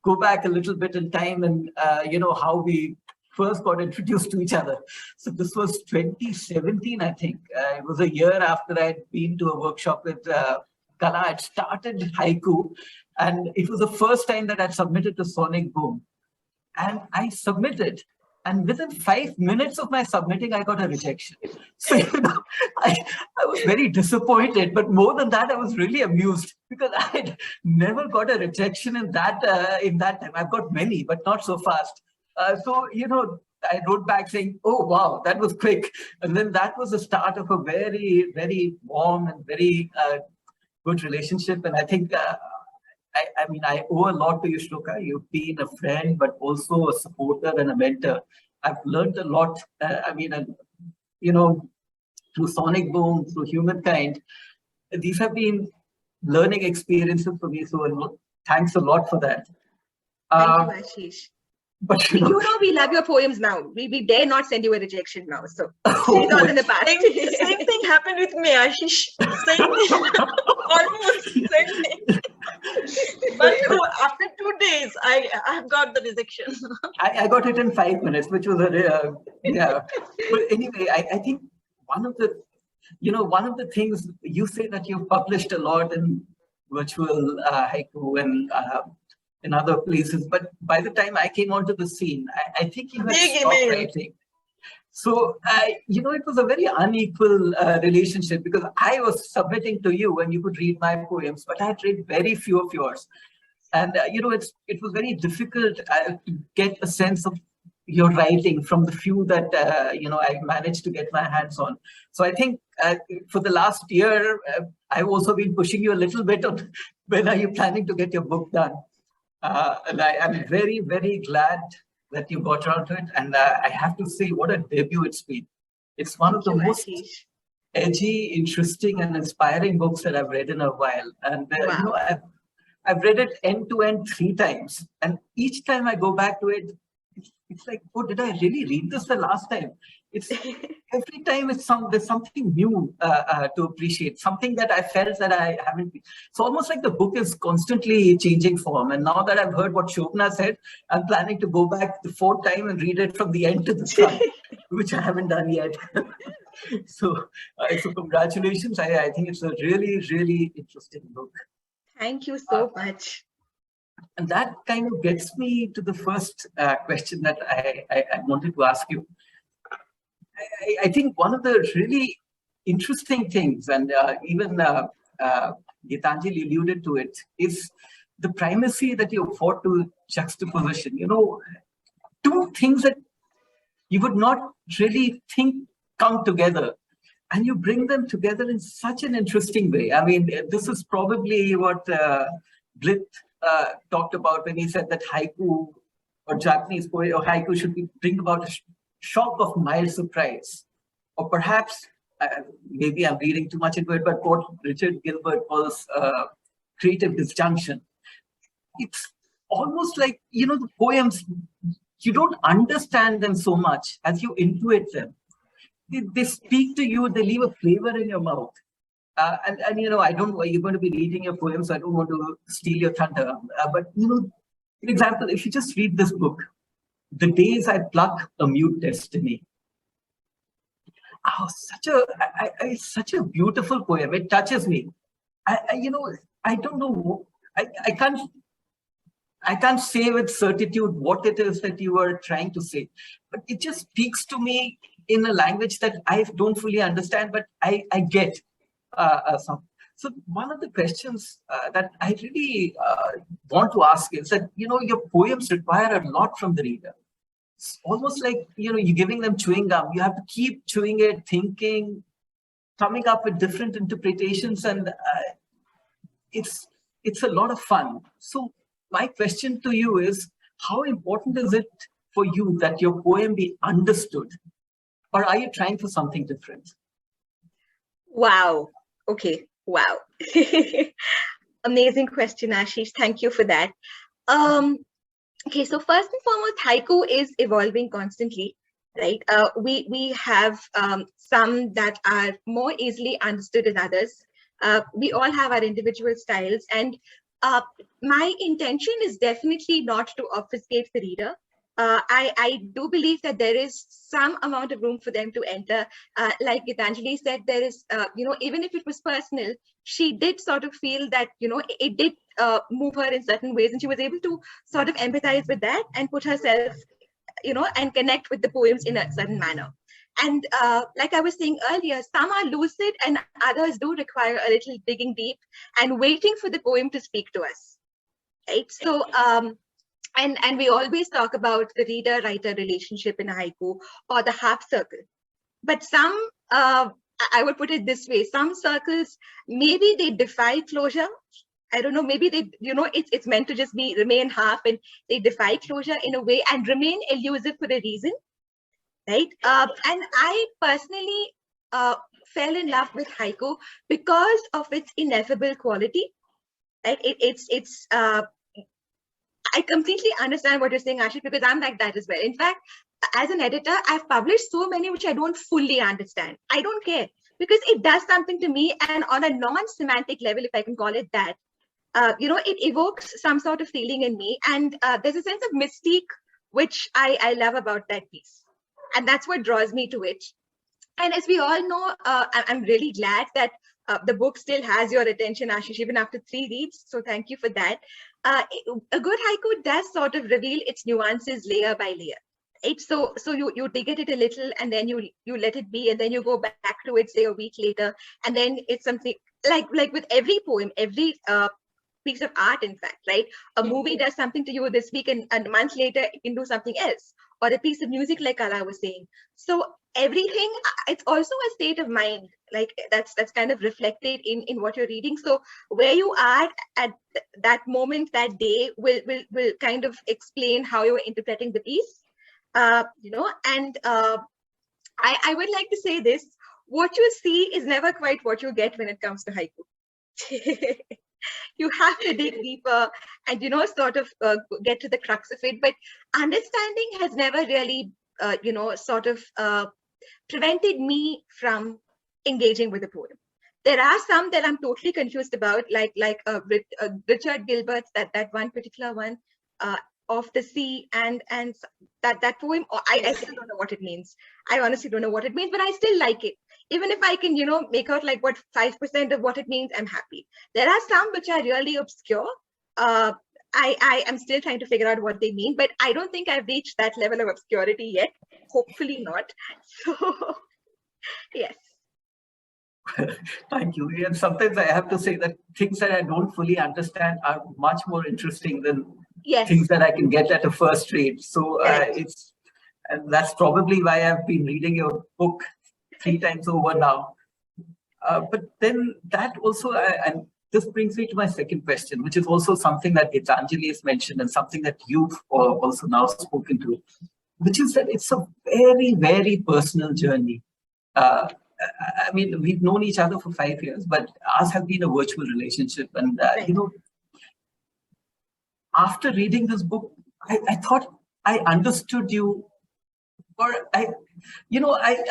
go back a little bit in time and, how we first got introduced to each other. So this was 2017, I think. It was a year after I'd been to a workshop with Kala. I'd started haiku, and it was the first time that I'd submitted to Sonic Boom. And I submitted, and within 5 minutes of my submitting, I got a rejection. So, I was very disappointed, but more than that, I was really amused because I had never got a rejection in that time. I've got many, but not so fast. I wrote back saying, oh, wow, that was quick. And then that was the start of a very, very warm and very good relationship. And I think, I owe a lot to you, Shloka. You've been a friend, but also a supporter and a mentor. I've learned a lot, through Sonic Boom, through Humankind. These have been learning experiences for me. So thanks a lot for that. Thank you, Ashish. But we love your poems now. We dare not send you a rejection now. So it's all in the past. Same thing happened with me, Ashish. Same thing. Almost same thing. But after 2 days. I have got the rejection. I got it in 5 minutes, which was yeah. But anyway, I think one of the things you say that you've published a lot in virtual haiku and in other places, but by the time I came onto the scene, I think you had stopped writing. So, it was a very unequal relationship because I was submitting to you and you could read my poems, but I had read very few of yours. And, it was very difficult to get a sense of your writing from the few that, I managed to get my hands on. So I think for the last year, I've also been pushing you a little bit on when are you planning to get your book done. And I'm very, very glad that you got around to it. And I have to say, what a debut it's been. It's one of the most edgy, interesting, and inspiring books that I've read in a while. And, I've read it end to end 3 times. And each time I go back to it, it's like, oh, did I really read this the last time? It's every time there's something new to appreciate, something that I felt that I haven't. It's almost like the book is constantly changing form. And now that I've heard what Shobhana said, I'm planning to go back the 4th time and read it from the end to the start, which I haven't done yet. So congratulations. I think it's a really, really interesting book. Thank you so much. And that kind of gets me to the first question that I wanted to ask you. I think one of the really interesting things, and even Geethanjali alluded to it, is the primacy that you afford to juxtaposition. 2 things that you would not really think come together, and you bring them together in such an interesting way. I mean, this is probably what Blyth talked about when he said that haiku or Japanese poetry or haiku should bring about a shock of mild surprise, or perhaps maybe I'm reading too much into it, but what Richard Gilbert calls creative disjunction. It's almost like, the poems, you don't understand them so much as you intuit them. They speak to you, they leave a flavor in your mouth. And I don't know, you're going to be reading your poems, so I don't want to steal your thunder. But, for example, if you just read this book, The Days I Pluck a Mute Destiny. Oh, such a beautiful poem. It touches me. I don't know. I can't say with certitude what it is that you are trying to say, but it just speaks to me in a language that I don't fully understand, but I get some. So one of the questions that I really want to ask is that, your poems require a lot from the reader. It's almost like, you're giving them chewing gum. You have to keep chewing it, thinking, coming up with different interpretations, and it's a lot of fun. So my question to you is, how important is it for you that your poem be understood? Or are you trying for something different? Wow. Okay. Wow. Amazing question, Ashish. Thank you for that. Okay, so first and foremost, haiku is evolving constantly, right? We have some that are more easily understood than others. We all have our individual styles, and my intention is definitely not to obfuscate the reader. I do believe that there is some amount of room for them to enter. Like Geethanjali said, there is, even if it was personal, she did sort of feel that, it did move her in certain ways, and she was able to sort of empathize with that and put herself, and connect with the poems in a certain manner. And like I was saying earlier, some are lucid and others do require a little digging deep and waiting for the poem to speak to us, right? So, and we always talk about the reader-writer relationship in a haiku or the half circle. But some, I would put it this way, some circles, maybe they defy closure. I don't know, maybe they, it's meant to just remain half, and they defy closure in a way and remain elusive for a reason, right? And I personally fell in love with haiku because of its ineffable quality, right? I completely understand what you're saying, Ashish, because I'm like that as well. In fact, as an editor, I've published so many which I don't fully understand. I don't care, because it does something to me. And on a non-semantic level, if I can call it that, it evokes some sort of feeling in me, and there's a sense of mystique which I love about that piece, and that's what draws me to it. And as we all know, I'm really glad that the book still has your attention, Ashish, even after 3 reads. So thank you for that. A good haiku does sort of reveal its nuances layer by layer. Right? So you dig at it a little, and then you let it be, and then you go back to it, say a week later, and then it's something like with every poem, every piece of art, in fact, right? A movie does something to you this week, and a month later it can do something else, or a piece of music, like Kala was saying. So everything, it's also a state of mind, like that's kind of reflected in what you're reading. So where you are at that moment, that day, will kind of explain how you're interpreting the piece. And I would like to say this: what you see is never quite what you get when it comes to haiku. You have to dig deeper and sort of get to the crux of it. But understanding has never really sort of prevented me from engaging with the poem. There are some that I'm totally confused about, like Richard Gilbert's that one particular one, Of the Sea, and that poem. I still don't know what it means. I honestly don't know what it means, but I still like it. Even if I can, make out like what 5% of what it means, I'm happy. There are some which are really obscure. I am still trying to figure out what they mean, but I don't think I've reached that level of obscurity yet. Hopefully not. So, yes. Thank you. And sometimes I have to say that things that I don't fully understand are much more interesting than things that I can get at a first read. So and that's probably why I've been reading your book 3 times over now. But then that also, and this brings me to my second question, which is also something that Geethanjali has mentioned and something that you've also now spoken to, which is that it's a very, very personal journey. I mean, we've known each other for 5 years, but ours have been a virtual relationship. And, after reading this book, I thought I understood you, or I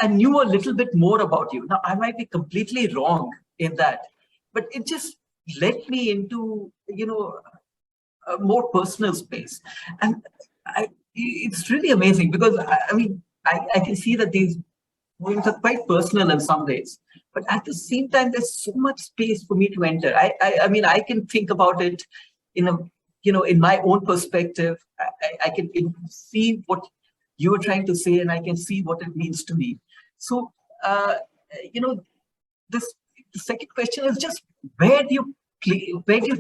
knew a little bit more about you. Now, I might be completely wrong in that, but it just led me into, a more personal space. And it's really amazing because, I can see that these poems are quite personal in some ways, but at the same time, there's so much space for me to enter. I mean, I can think about it in a, in my own perspective. I can see what you were trying to say, and I can see what it means to me. So, the second question is just where do you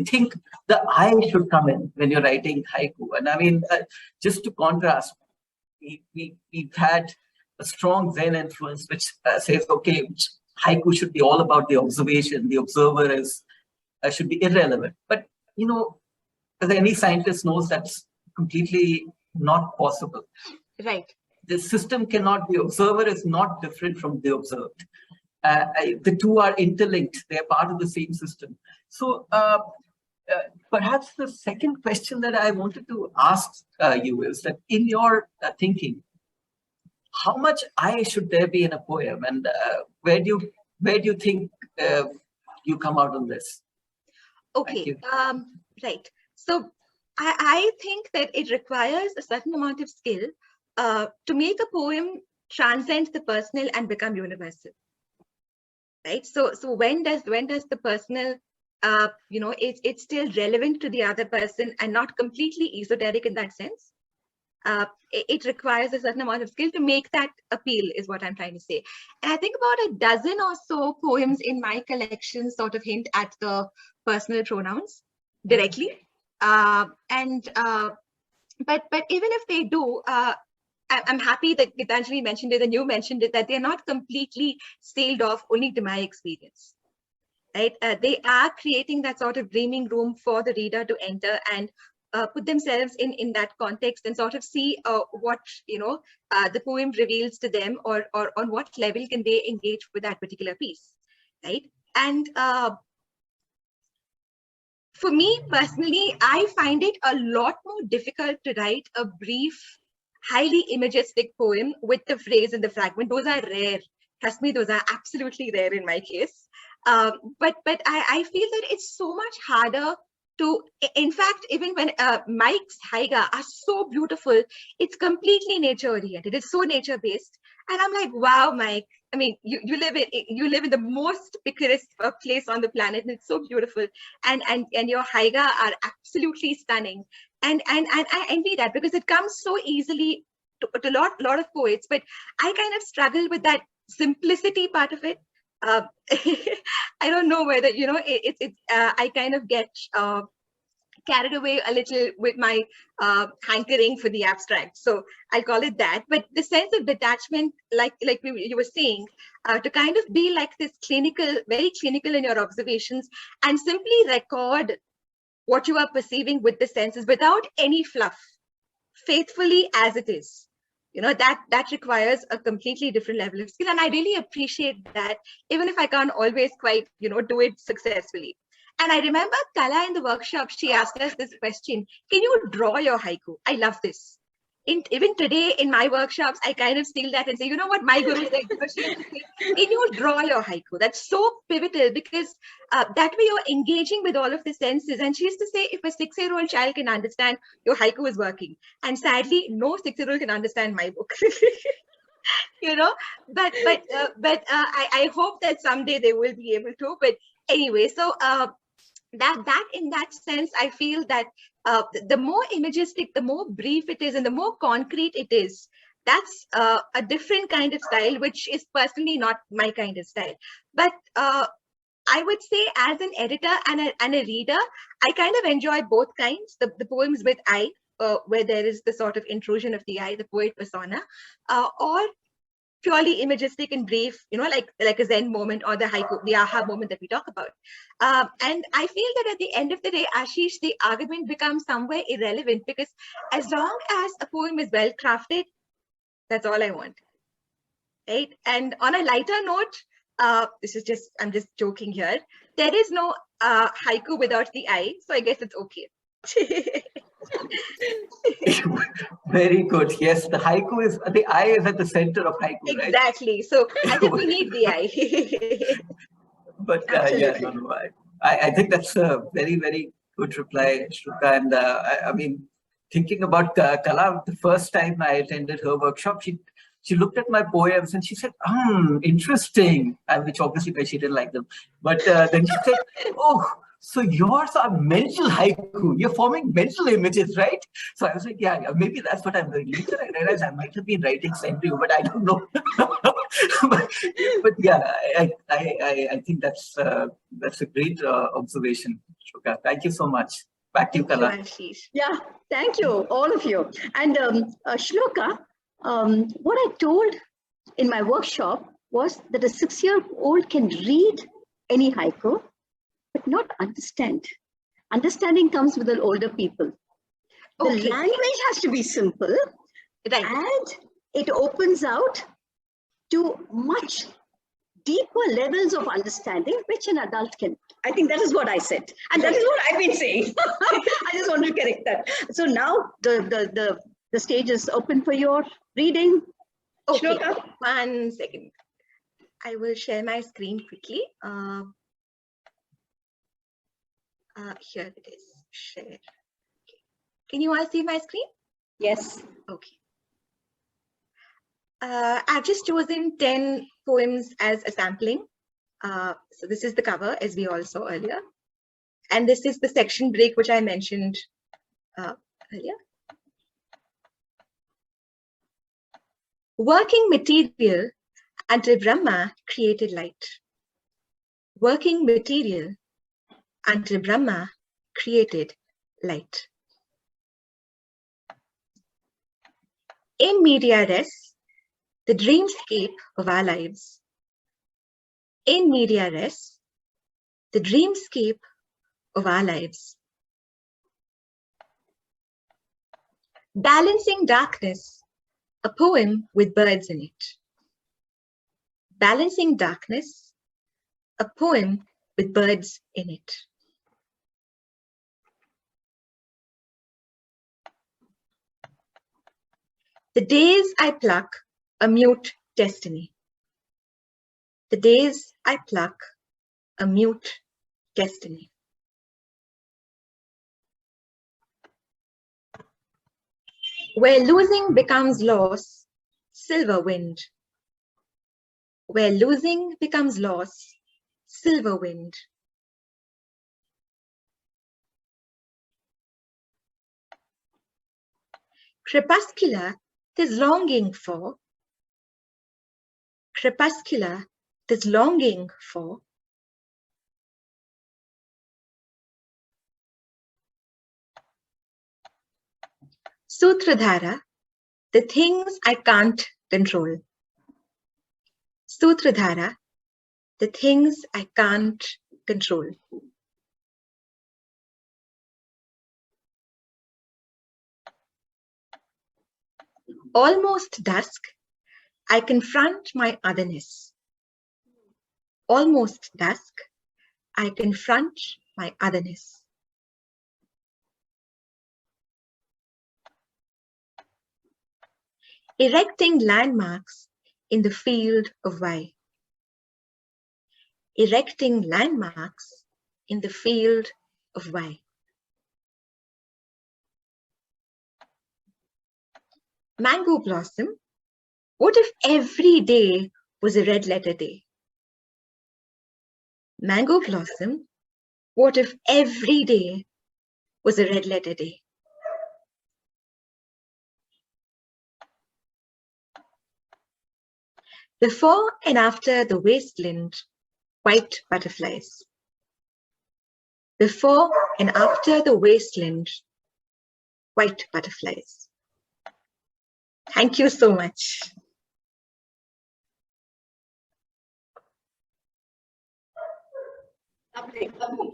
think the I should come in when you're writing haiku? And I mean, just to contrast, we've had a strong Zen influence, which says, okay, haiku should be all about the observation. The observer should be irrelevant. But, as any scientist knows, that's completely not possible. Right. The system cannot, the observer is not different from the observed. The two are interlinked. They're part of the same system. So perhaps the second question that I wanted to ask you is that in your thinking, how much I should there be in a poem, and where do you think you come out on this? Okay, right. So I think that it requires a certain amount of skill to make a poem transcend the personal and become universal. Right. So when does the personal, it's still relevant to the other person and not completely esoteric in that sense. It requires a certain amount of skill to make that appeal, is what I'm trying to say. And I think about a dozen or so poems in my collection sort of hint at the personal pronouns directly. But even if they do, I'm happy that Geethanjali mentioned it and you mentioned it, that they're not completely sealed off only to my experience. Right? They are creating that sort of dreaming room for the reader to enter and put themselves in that context and sort of see what the poem reveals to them, or on what level can they engage with that particular piece, right? And for me personally, I find it a lot more difficult to write a brief, highly imagistic poem with the phrase and the fragment. Those are rare. Trust me, those are absolutely rare in my case. But I feel that it's so much harder in fact, even when Mike's haiga are so beautiful, it's completely nature oriented. It's so nature based, and I'm like, wow, Mike. I mean, you live in the most picturesque place on the planet, and it's so beautiful. And your haiga are absolutely stunning. And I envy that because it comes so easily to lot of poets. But I kind of struggle with that simplicity part of it. I don't know whether I kind of get carried away a little with my hankering for the abstract, so I call it that. But the sense of detachment, like you were saying, to kind of be like this very clinical in your observations, and simply record what you are perceiving with the senses without any fluff, faithfully as it is. That requires a completely different level of skill, and I really appreciate that, even if I can't always quite do it successfully. And I remember Kala in the workshop, she asked us this question: can you draw your haiku? I love this. Even today in my workshops, I kind of steal that and say, you know what, my guru said, she used to say, can you draw your haiku? That's so pivotal, because that way you're engaging with all of the senses. And she used to say, if a 6-year-old child can understand, your haiku is working. And sadly, no 6-year-old can understand my book. But I hope that someday they will be able to. But anyway, so that in that sense, I feel that the more imagistic, the more brief it is, and the more concrete it is, that's a different kind of style, which is personally not my kind of style. But I would say, as an editor and a reader, I kind of enjoy both kinds. The poems with I, where there is the sort of intrusion of the I, the poet persona, or purely imagistic and brief, like a Zen moment, or the haiku, the aha moment that we talk about. And I feel that at the end of the day, Ashish, the argument becomes somewhere irrelevant, because as long as a poem is well crafted, that's all I want, right? And on a lighter note, I'm just joking here. There is no haiku without the I, so I guess it's okay. Very good. Yes, the haiku is, the I is at the center of haiku, right? Exactly. So I think we need the I. But yeah, no, I think that's a very, very good reply, Shloka. And I mean, thinking about Kala, the first time I attended her workshop, she looked at my poems and she said, interesting, which obviously she didn't like them. But then she said, oh, so yours are mental haiku. You're forming mental images, right? So I was like, yeah, maybe that's what I'm doing. Later I realized I might have been writing senryu, but I don't know. but yeah, I think that's a great observation, Shloka. Thank you so much. Back to you, Kala. Yeah, thank you, all of you. And Shloka, what I told in my workshop was that a 6-year-old can read any haiku, but not understand. Understanding comes with the older people. The language has to be simple, right, and it opens out to much deeper levels of understanding, which an adult can. I think that is what I said, and that is what I've been saying. I just want to correct that. So now the stage is open for your reading. Okay, Shloka? 1 second. I will share my screen quickly. Here it is. Share. Okay. Can you all see my screen? Yes. Okay. I've just chosen 10 poems as a sampling. So this is the cover, as we all saw earlier. And this is the section break, which I mentioned earlier. Working material until Brahma created light. Working material until Brahma created light. In media res, the dreamscape of our lives. In media res, the dreamscape of our lives. Balancing darkness, a poem with birds in it. Balancing darkness, a poem with birds in it. The days I pluck a mute destiny. The days I pluck a mute destiny. Where losing becomes loss, silver wind. Where losing becomes loss, silver wind. Crepuscular, 'tis longing for. Crepuscular, 'tis longing for. Sutradhara, the things I can't control. Sutradhara, the things I can't control. Almost dusk, I confront my otherness. Almost dusk, I confront my otherness. Erecting landmarks in the field of why. Erecting landmarks in the field of why. Mango blossom, what if every day was a red letter day? Mango blossom, what if every day was a red letter day? Before and after the wasteland, white butterflies. Before and after the wasteland, white butterflies. Thank you so much. Lovely, lovely.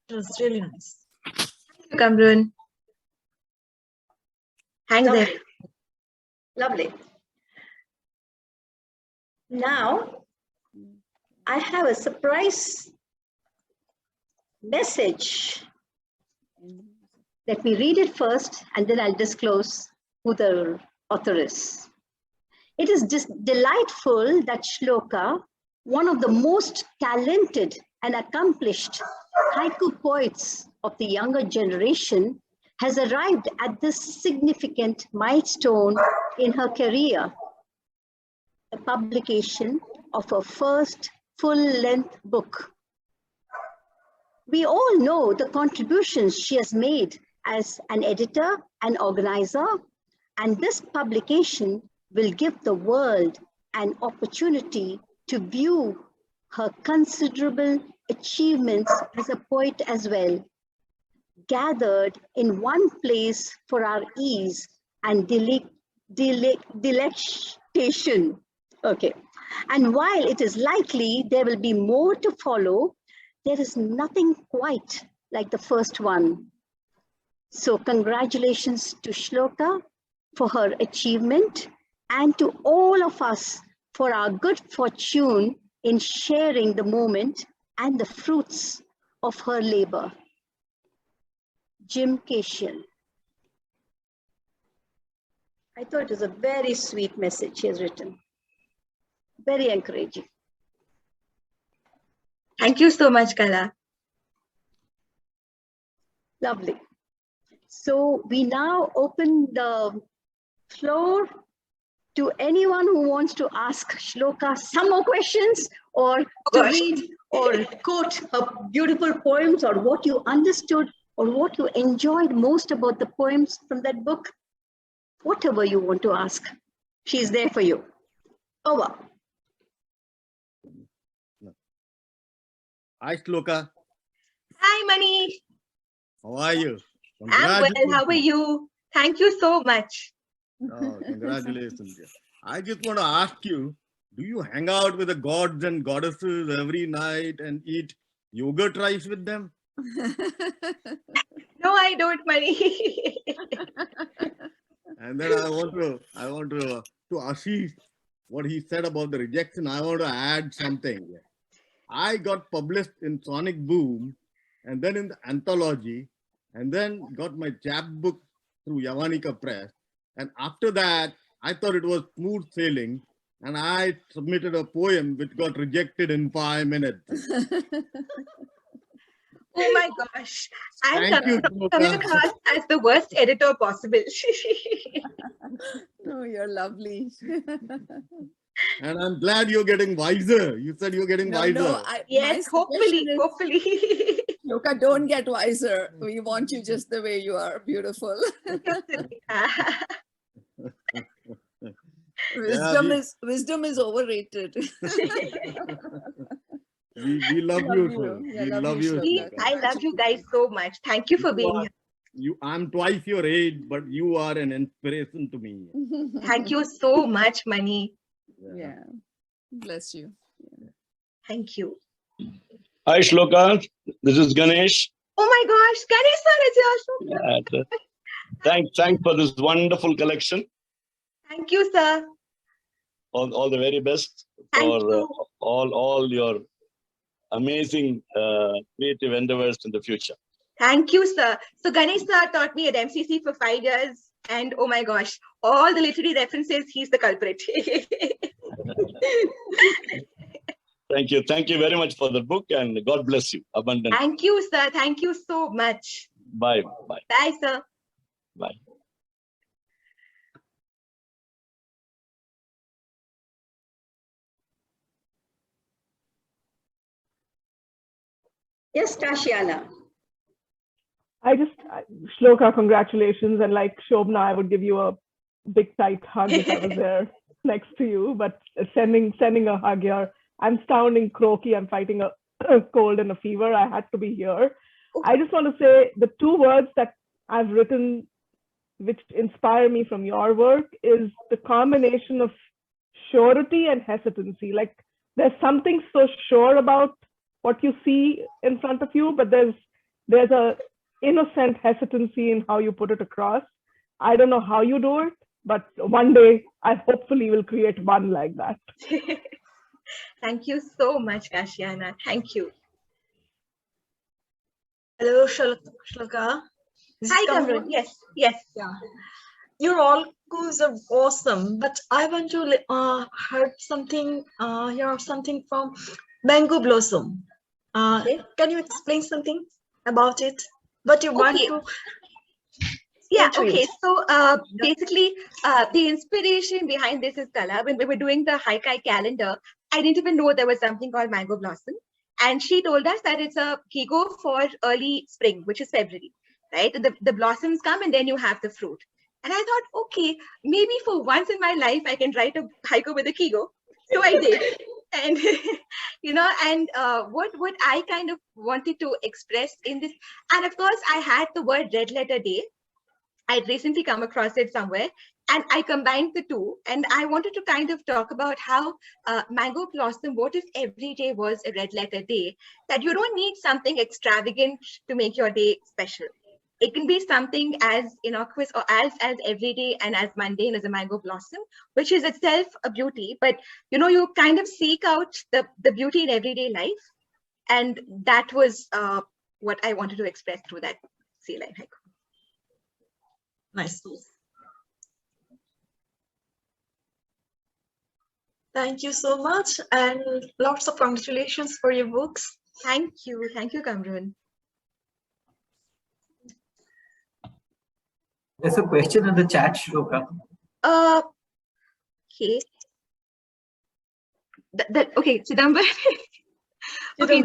It was really nice. Thank you, Kamrun. Thanks, Lovely. everyone. Lovely. Now, I have a surprise message. Let me read it first, and then I'll disclose who the author is. It is just delightful that Shloka, one of the most talented and accomplished haiku poets of the younger generation, has arrived at this significant milestone in her career, the publication of her first full-length book. We all know the contributions she has made as an editor and organizer, and this publication will give the world an opportunity to view her considerable achievements as a poet as well, gathered in one place for our ease and delectation. Okay. And while it is likely there will be more to follow, there is nothing quite like the first one. So congratulations to Shloka for her achievement, and to all of us for our good fortune in sharing the moment and the fruits of her labor. Jim Casian. I thought it was a very sweet message she has written. Very encouraging. Thank you so much, Kala. Lovely. So we now open the floor to anyone who wants to ask Shloka some more questions, or to read or quote her beautiful poems, or what you understood or what you enjoyed most about the poems from that book. Whatever you want to ask, she's there for you. Over. Hi, Shloka. Hi, Mani. How are you? I'm well. How are you? Thank you so much. Oh, congratulations. I just want to ask you, do you hang out with the gods and goddesses every night and eat yogurt rice with them? No, I don't, Mani. And then I want to Ashish, what he said about the rejection, I want to add something. I got published in Sonic Boom, and then in the anthology, and then got my chapbook through Yavanika Press. And after that, I thought it was smooth sailing, and I submitted a poem which got rejected in 5 minutes. Oh my gosh. I'm Thank you, coming Shloka. across as the worst editor possible. No, you're lovely. And I'm glad you're getting wiser. You said you're getting wiser. No, Yes, hopefully. Shloka, don't get wiser. We want you just the way you are. Beautiful. Wisdom is overrated. We love you, too. Yeah, We love you. Shloka. I love you guys so much. Thank you for being here. I'm twice your age, but you are an inspiration to me. Thank you so much, Mani. Yeah. Bless you. Yeah. Thank you. Hi, Shloka. This is Ganesh. Oh my gosh, Ganesh sir is here. Thanks for this wonderful collection. Thank you, sir. All the very best for all your amazing creative endeavors in the future. Thank you, sir. So Ganesh sir taught me at MCC for 5 years, and oh my gosh, all the literary references, he's the culprit. Thank you very much for the book, and God bless you abundantly. Thank you, sir. Thank you so much. Bye. Bye, sir. Bye. Yes, Tashiana. Shloka, congratulations. And like Shobhana, I would give you a big tight hug if I was there next to you. But sending a hug here. I'm sounding croaky. I'm fighting a cold and a fever. I had to be here. I just want to say the 2 words that I've written which inspire me from your work is the combination of surety and hesitancy. Like there's something so sure about what you see in front of you, but there's a innocent hesitancy in how you put it across. I don't know how you do it, but one day I hopefully will create one like that. Thank you so much, Kashyana. Thank you. Hello, Shloka. Hi, Kamran. Yes. Yeah. Your haikus are awesome, but I want to hear something from Mango Blossom. Can you explain something about it? What you want to? Yeah, okay. So basically, the inspiration behind this is Kala. When we were doing the haikai calendar, I didn't even know there was something called Mango Blossom. And she told us that it's a haiku for early spring, which is February, right? The blossoms come and then you have the fruit. And I thought, okay, maybe for once in my life, I can write a haiku with a haiku. So I did. And, what I kind of wanted to express in this, and of course, I had the word red letter day. I'd recently come across it somewhere, and I combined the 2. And I wanted to kind of talk about how Mango Blossom, what if every day was a red letter day? That you don't need something extravagant to make your day special. It can be something as innocuous or as everyday and as mundane as a mango blossom, which is itself a beauty. But, you kind of seek out the beauty in everyday life. And that was what I wanted to express through that C-line haiku. Nice. Thank you so much, and lots of congratulations for your books. Thank you, Kamran. There's a question in the chat, Shloka. Okay. Okay, Chidambar. Okay,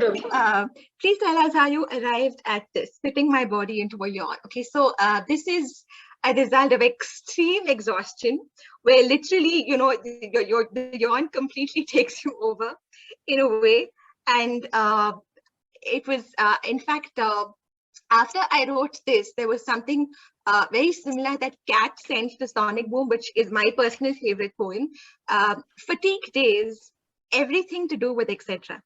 please tell us how you arrived at this, fitting my body into a yawn. Okay, so this is a result of extreme exhaustion, where literally, the yawn completely takes you over in a way. And it was, in fact, after I wrote this, there was something very similar that Kat sent to Sonic Boom, which is my personal favorite poem. Fatigue days, everything to do with etc.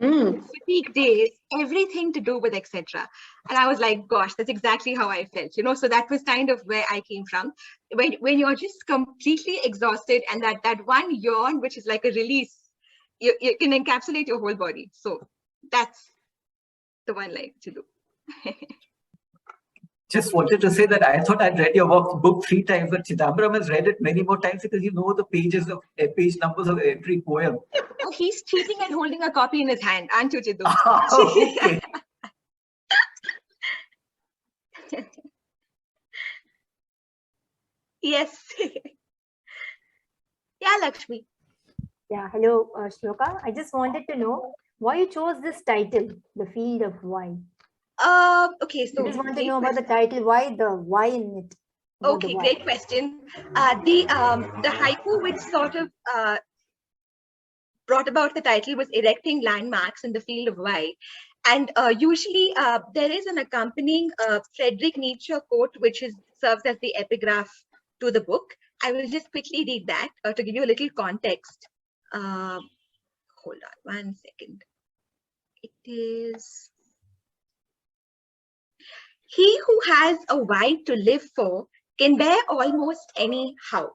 Fatigue days, everything to do with etc. And I was like, gosh, that's exactly how I felt, so that was kind of where I came from. When you're just completely exhausted, and that one yawn, which is like a release, you can encapsulate your whole body. So that's the one line to do. Just wanted to say that I thought I'd read your book 3 times, but Chidambaram has read it many more times because you know the page numbers of every poem. Oh, he's cheating and holding a copy in his hand, aren't you, Chidu? Okay. Yes. Yeah, Lakshmi. Yeah, hello, Shloka. I just wanted to know why you chose this title, The Field of Why. Okay, so I just want to great know about the question. title, why the why in it. About the Okay, why. great question. The haiku which sort of brought about the title was erecting landmarks in the field of why. And usually there is an accompanying Friedrich Nietzsche quote which serves as the epigraph to the book. I will just quickly read that to give you a little context. Hold on 1 second. It is, he who has a why to live for can bear almost any how.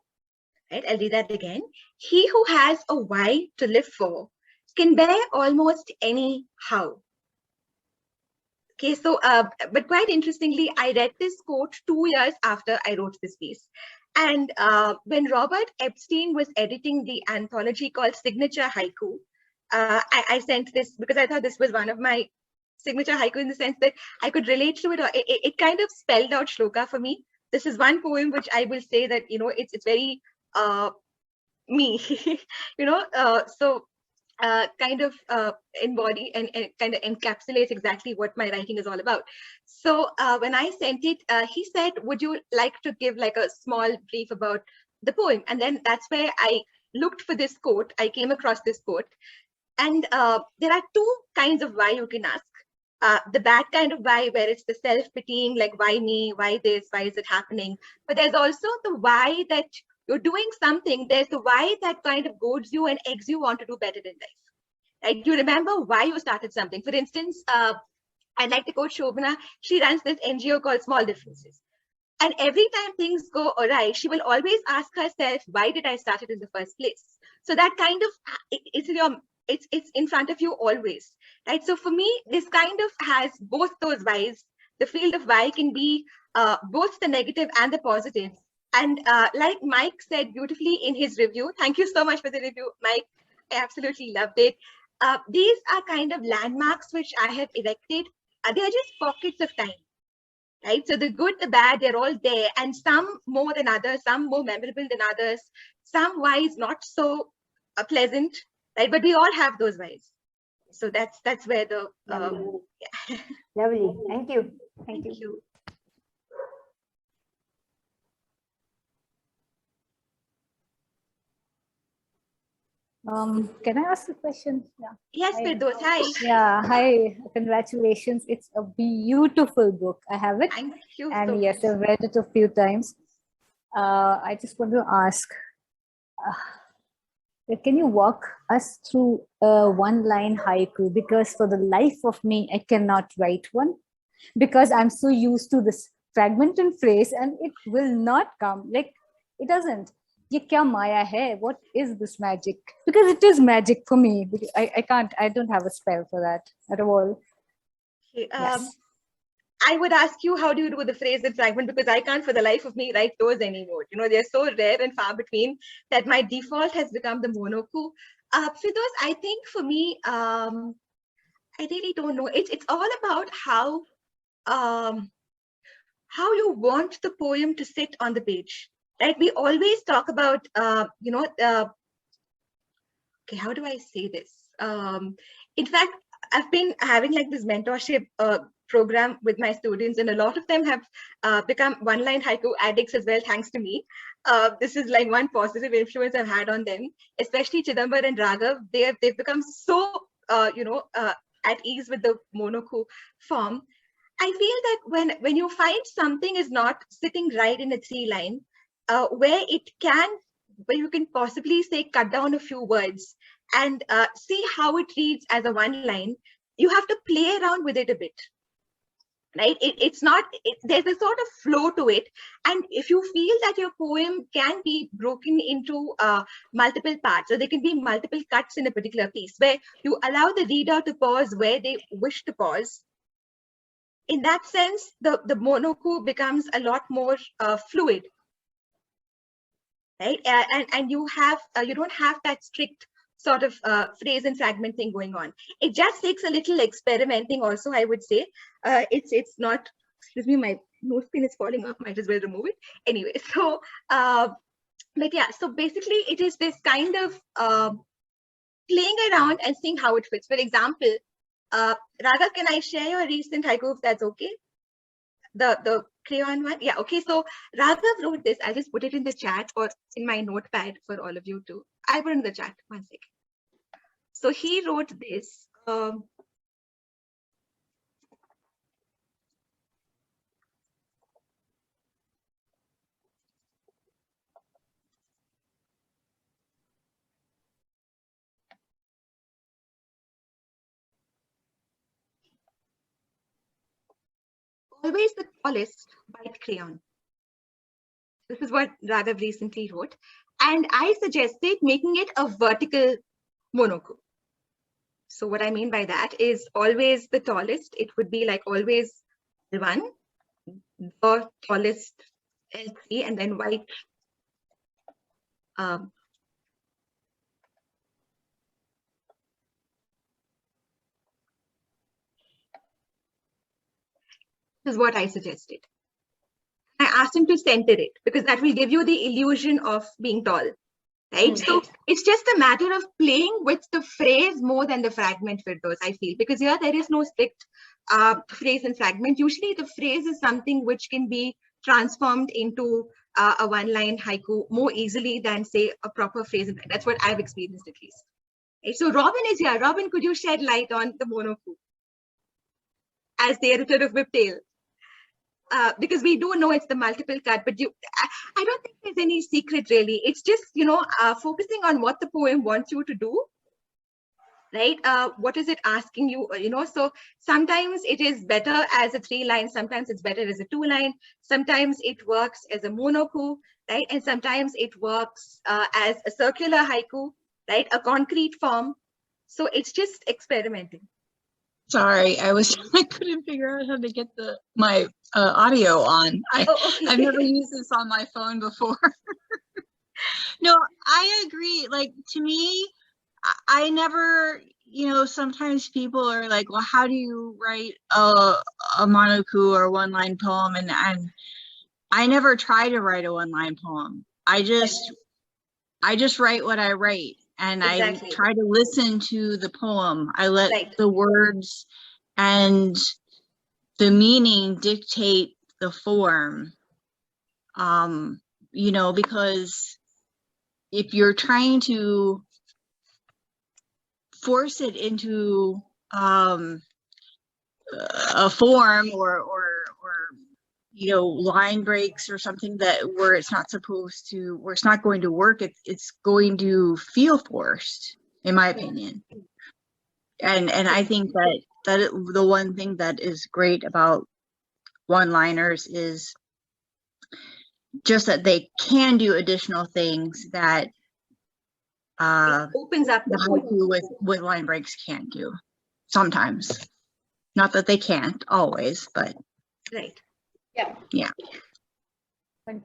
Right? I'll read that again. He who has a why to live for can bear almost any how. Okay, so, but quite interestingly, I read this quote 2 years after I wrote this piece. And when Robert Epstein was editing the anthology called Signature Haiku, I sent this because I thought this was one of my signature haiku in the sense that I could relate to it. Or it kind of spelled out Shloka for me. This is one poem which I will say that, you know, it's very me, you know, so kind of embody and kind of encapsulates exactly what my writing is all about. So when I sent it, he said, would you like to give like a small brief about the poem? And then that's where I looked for this quote. I came across this quote. And there are two kinds of why you can ask. The bad kind of why, where it's the self-pitying, like why me, why this, why is it happening? But there's also the why that you're doing something. There's the why that kind of goads you and eggs you on to do better in life. Right? You remember why you started something. For instance, I like to quote Shobhana. She runs this NGO called Small Differences. And every time things go awry, she will always ask herself, why did I start it in the first place? So that kind of, it's in front of you always, right? So for me, this kind of has both those whys. The field of why can be both the negative and the positive. And like Mike said beautifully in his review, thank you so much for the review, Mike. I absolutely loved it. These are kind of landmarks which I have erected. They are just pockets of time. Right? So the good, the bad, they're all there, and some more than others, some more memorable than others, some whys not so pleasant, right? But we all have those whys. So that's where the yeah. Lovely. Thank you. Thank you. Can I ask a question? Yeah. Yes, Firdaus, hi. Yeah, hi. Congratulations. It's a beautiful book. I have it. Thank you. And so yes, much. I've read it a few times. I just want to ask, can you walk us through a one-line haiku? Because for the life of me, I cannot write one because I'm so used to this fragment and phrase and it will not come. Like, it doesn't. Ye kya maya hai? What is this magic? Because it is magic for me. I don't have a spell for that at all. Okay, Yes. I would ask you, how do you do the phrase and fragment? Because I can't for the life of me write those anymore. You know, they're so rare and far between that my default has become the monoku. For those, I think for me, I really don't know. It's all about how you want the poem to sit on the page. Right? We always talk about, you know, okay, how do I say this? In fact, I've been having like this mentorship program with my students, and a lot of them have become one-line haiku addicts as well, thanks to me. This is like one positive influence I've had on them, especially Chidambar and Raghav. They've become so, you know, at ease with the monoku form. I feel that when you find something is not sitting right in a 3-line, where you can possibly say cut down a few words and see how it reads as a one-line, you have to play around with it a bit. Right? It's not, there's a sort of flow to it. And if you feel that your poem can be broken into multiple parts, or there can be multiple cuts in a particular piece where you allow the reader to pause where they wish to pause, in that sense, the monoku becomes a lot more fluid. Right? And you have you don't have that strict sort of phrase and fragment thing going on. It just takes a little experimenting also, I would say. It's not, excuse me, my nose pin is falling off, might as well remove it. Anyway, so, but yeah, so basically it is this kind of playing around and seeing how it fits. For example, Raghav, can I share your recent haiku if that's okay? The crayon one? Yeah, okay. So Raghav wrote this. I'll just put it in the chat or in my notepad for all of you too. I'll put it in the chat. 1 second. So he wrote this. Always the tallest white crayon. This is what Raghav recently wrote. And I suggested making it a vertical monoku. So what I mean by that is always the tallest. It would be like always L1, the tallest L3, and then white. This is what I suggested. I asked him to center it because that will give you the illusion of being tall, right? So it's just a matter of playing with the phrase more than the fragment for those, I feel, because here there is no strict phrase and fragment. Usually the phrase is something which can be transformed into a one-line haiku more easily than, say, a proper phrase. That's what I've experienced at least. Okay, so Robin is here. Robin, could you shed light on the monoku as the editor of Whiptail? Because we do know it's the multiple cut, but I don't think there's any secret really. It's just, focusing on what the poem wants you to do, right? What is it asking you, so sometimes it is better as a 3-line, sometimes it's better as a 2-line, sometimes it works as a monoku, right? And sometimes it works as a circular haiku, right? A concrete form. So it's just experimenting. Sorry, I couldn't figure out how to get my audio on. I've never used this on my phone before. No, I agree. Like, to me, I never, sometimes people are like, well, how do you write a monoku or one-line poem? And I never try to write a one-line poem. I just write what I write. And exactly. I try to listen to the poem. I let the words and the meaning dictate the form, because if you're trying to force it into a form or line breaks or something where it's not supposed to, where it's not going to work, it's going to feel forced, in my opinion. And I think that the one thing that is great about one-liners is just that they can do additional things that opens up the haiku with line breaks can't do sometimes. Not that they can't always, but right. Yeah.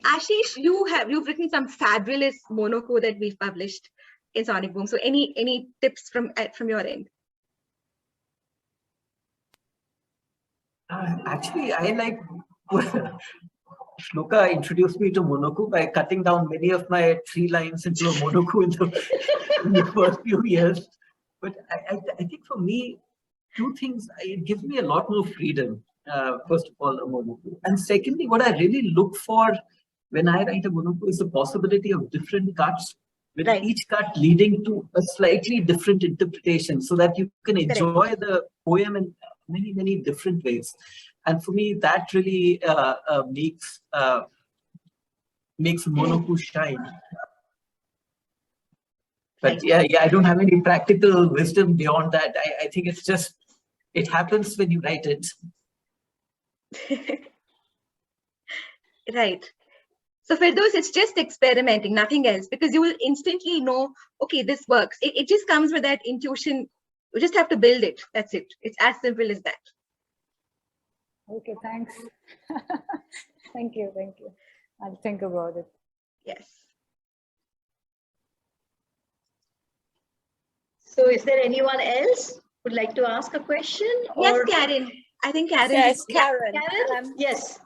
Ashish, you've written some fabulous monoku that we've published in Sonic Boom. So any tips from your end? Actually, I like Shloka introduced me to monoku by cutting down many of my 3 lines into a monoku in the first few years. But I think for me, 2 things, it gives me a lot more freedom. First of all, a monoku. And secondly, what I really look for when I write a monoku is the possibility of different cuts, with each cut leading to a slightly different interpretation, so that you can enjoy the poem in many, many different ways. And for me, that really makes monoku shine. But yeah, I don't have any practical wisdom beyond that. I think it's just, it happens when you write it. Right. So for those, it's just experimenting, nothing else, because you will instantly know, okay, this works. It just comes with that intuition. You just have to build it. That's it. It's as simple as that. Okay, thanks. Thank you. I'll think about it. Yes. So is there anyone else who would like to ask a question? Yes, Karen. I think Karen. Yes, Karen. Karen? Yes.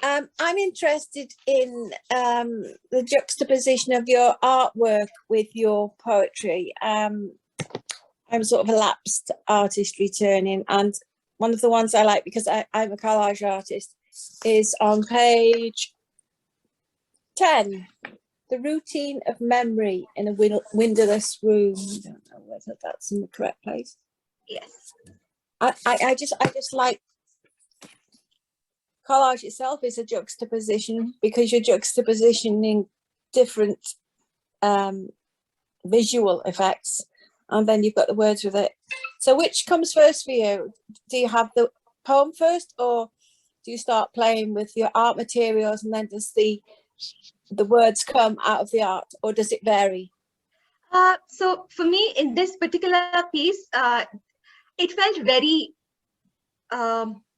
I'm interested in the juxtaposition of your artwork with your poetry. I'm sort of a lapsed artist returning, and one of the ones I like, because I'm a collage artist, is on page 10. The routine of memory in a windowless room. I don't know whether that's in the correct place. Yes. I just like collage itself is a juxtaposition, because you're juxtapositioning different visual effects, and then you've got the words with it. So which comes first for you? Do you have the poem first, or do you start playing with your art materials and then does the words come out of the art, or does it vary? So for me, in this particular piece, it felt very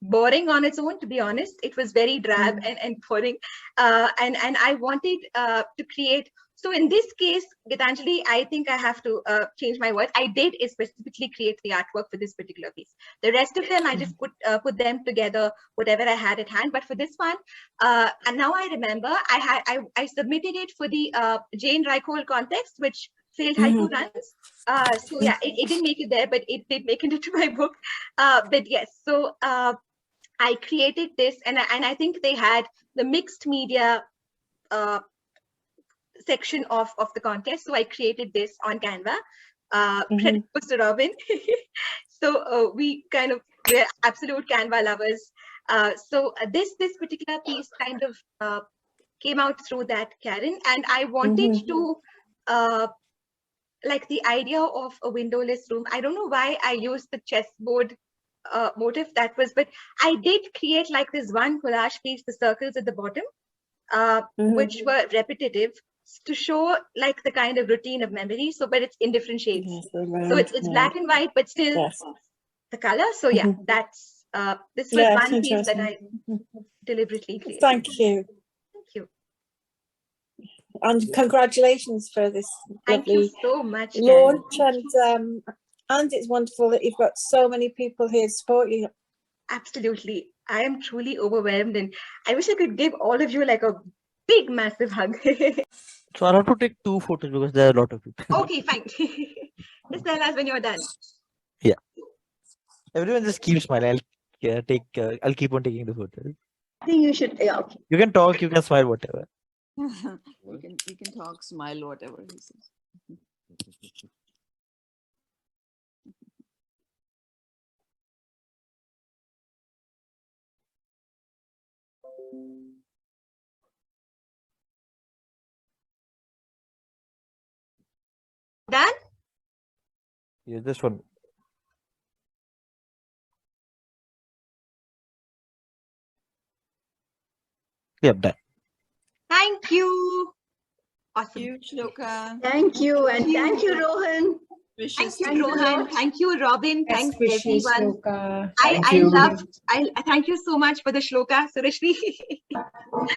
boring on its own, to be honest. It was very drab and boring, and I wanted to create. So in this case, Geethanjali, I think I have to change my words. I did specifically create the artwork for this particular piece. The rest of them, I just put them together, whatever I had at hand. But for this one, and now I remember, I submitted it for the Jane Reichhold contest, which failed haiku runs. So yeah, it didn't make it there, but it did make it into my book. But yes, so I created this, and I think they had the mixed media section of the contest. So I created this on Canva. Credit goes to Robin. So we're absolute Canva lovers. So this particular piece kind of came out through that, Karen, and I wanted to like the idea of a windowless room. I don't know why I used the chessboard motif, but I did create like this one collage piece, the circles at the bottom, which were repetitive, to show like the kind of routine of memory. So, but it's in different shades. So it's black and white, but still the color. So yeah, that's this was one piece that I deliberately created. Thank you. Thank you. And congratulations for this Thank lovely you so much, launch. And it's wonderful that you've got so many people here to support you. Absolutely. I am truly overwhelmed, and I wish I could give all of you like a big, massive hug. So I'll have to take 2 photos because there are a lot of people. Okay, fine. Just tell us when you're done. Yeah. Everyone just keep smiling. I'll keep on taking the photos. I think you should. Yeah. Okay. You can talk, you can smile, whatever. You can talk, smile, whatever he says. Done? Yeah, this one. Yep, done. Thank you. Awesome. Thank you, Shloka. Thank you, and thank you, Rohan. Thank you, Rohan. Thank you, Robin. Thanks, wishes, everyone. Shloka. I thank you so much for the Shloka, Sureshri.